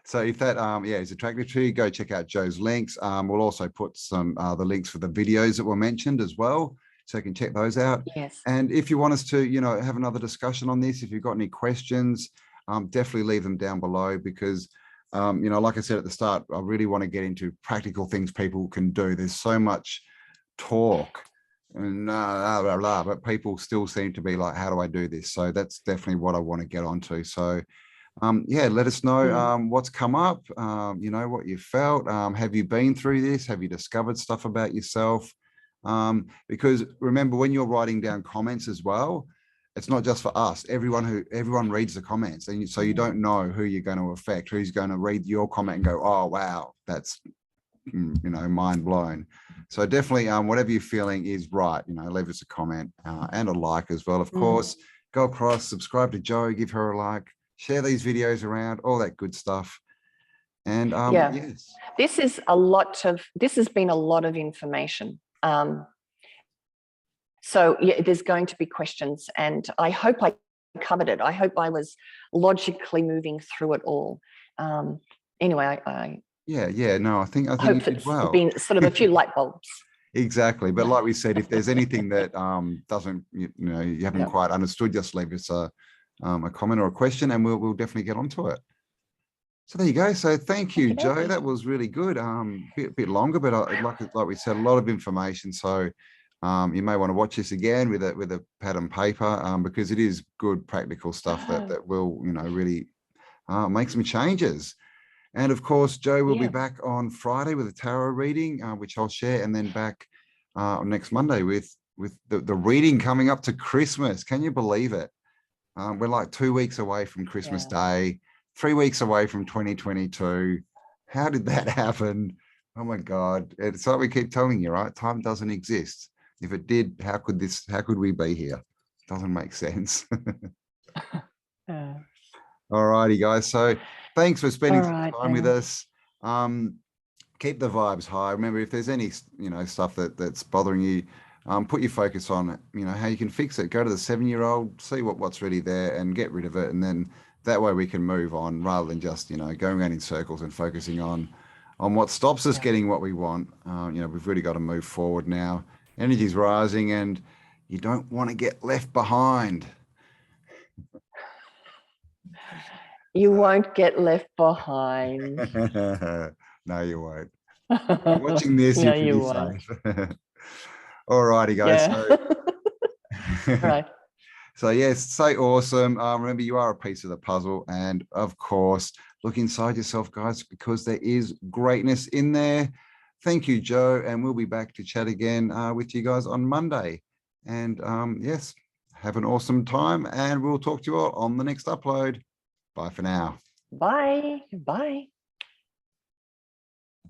Speaker 1: so if that, is attractive to you, go check out Joe's links. We'll also put some the links for the videos that were mentioned as well, so you can check those out.
Speaker 2: Yes.
Speaker 1: And if you want us to, you know, have another discussion on this, if you've got any questions, definitely leave them down below, because, you know, like I said at the start, I really want to get into practical things people can do. There's so much talk and blah, blah, blah, but people still seem to be like, how do I do this? So that's definitely what I want to get onto. So let us know what's come up, you know, what you felt. Have you been through this? Have you discovered stuff about yourself? Because remember, when you're writing down comments as well, it's not just for us. Everyone reads the comments, and so you don't know who you're going to affect, who's going to read your comment and go, oh wow, that's, you know, mind blown. So definitely, whatever you're feeling is right, you know, leave us a comment and a like as well. Of course, go across, subscribe to Joe, give her a like, share these videos around, all that good stuff. And yes,
Speaker 2: this has been a lot of information. So yeah, there's going to be questions, and I hope I covered it. I hope I was logically moving through it all. Anyway, I
Speaker 1: no, I think
Speaker 2: hope
Speaker 1: you did well.
Speaker 2: Been sort of a few light bulbs.
Speaker 1: Exactly, but like we said, if there's anything that doesn't, you know, you haven't quite understood, just leave us a comment or a question, and we'll definitely get onto it. So there you go. So thank you, Joe. That was really good. Bit longer, but like we said, a lot of information. So you may want to watch this again with a pad and paper, because it is good practical stuff that will, you know, really make some changes. And of course, Joe will be back on Friday with a tarot reading, which I'll share, and then back next Monday with the reading coming up to Christmas. Can you believe it? We're like 2 weeks away from Christmas Day, 3 weeks away from 2022. How did that happen? Oh my God. It's like we keep telling you, right? Time doesn't exist. If it did, how could we be here? Doesn't make sense. All righty, guys. So thanks for spending some time with us. Keep the vibes high. Remember, if there's any, you know, stuff that's bothering you, put your focus on, you know, how you can fix it. Go to the 7-year-old, see what's really there and get rid of it. And then that way we can move on, rather than just, you know, going around in circles and focusing on what stops us getting what we want. You know, we've really got to move forward now. Energy's rising and you don't want to get left behind.
Speaker 2: You won't get left behind.
Speaker 1: No, you won't. Watching this,
Speaker 2: no,
Speaker 1: you can be safe. All righty, guys.
Speaker 2: Right.
Speaker 1: So yes, so awesome. Remember, you are a piece of the puzzle, and of course, look inside yourself, guys, because there is greatness in there. Thank you, Joe. And we'll be back to chat again with you guys on Monday. And yes, have an awesome time. And we'll talk to you all on the next upload. Bye for now.
Speaker 2: Bye. Bye.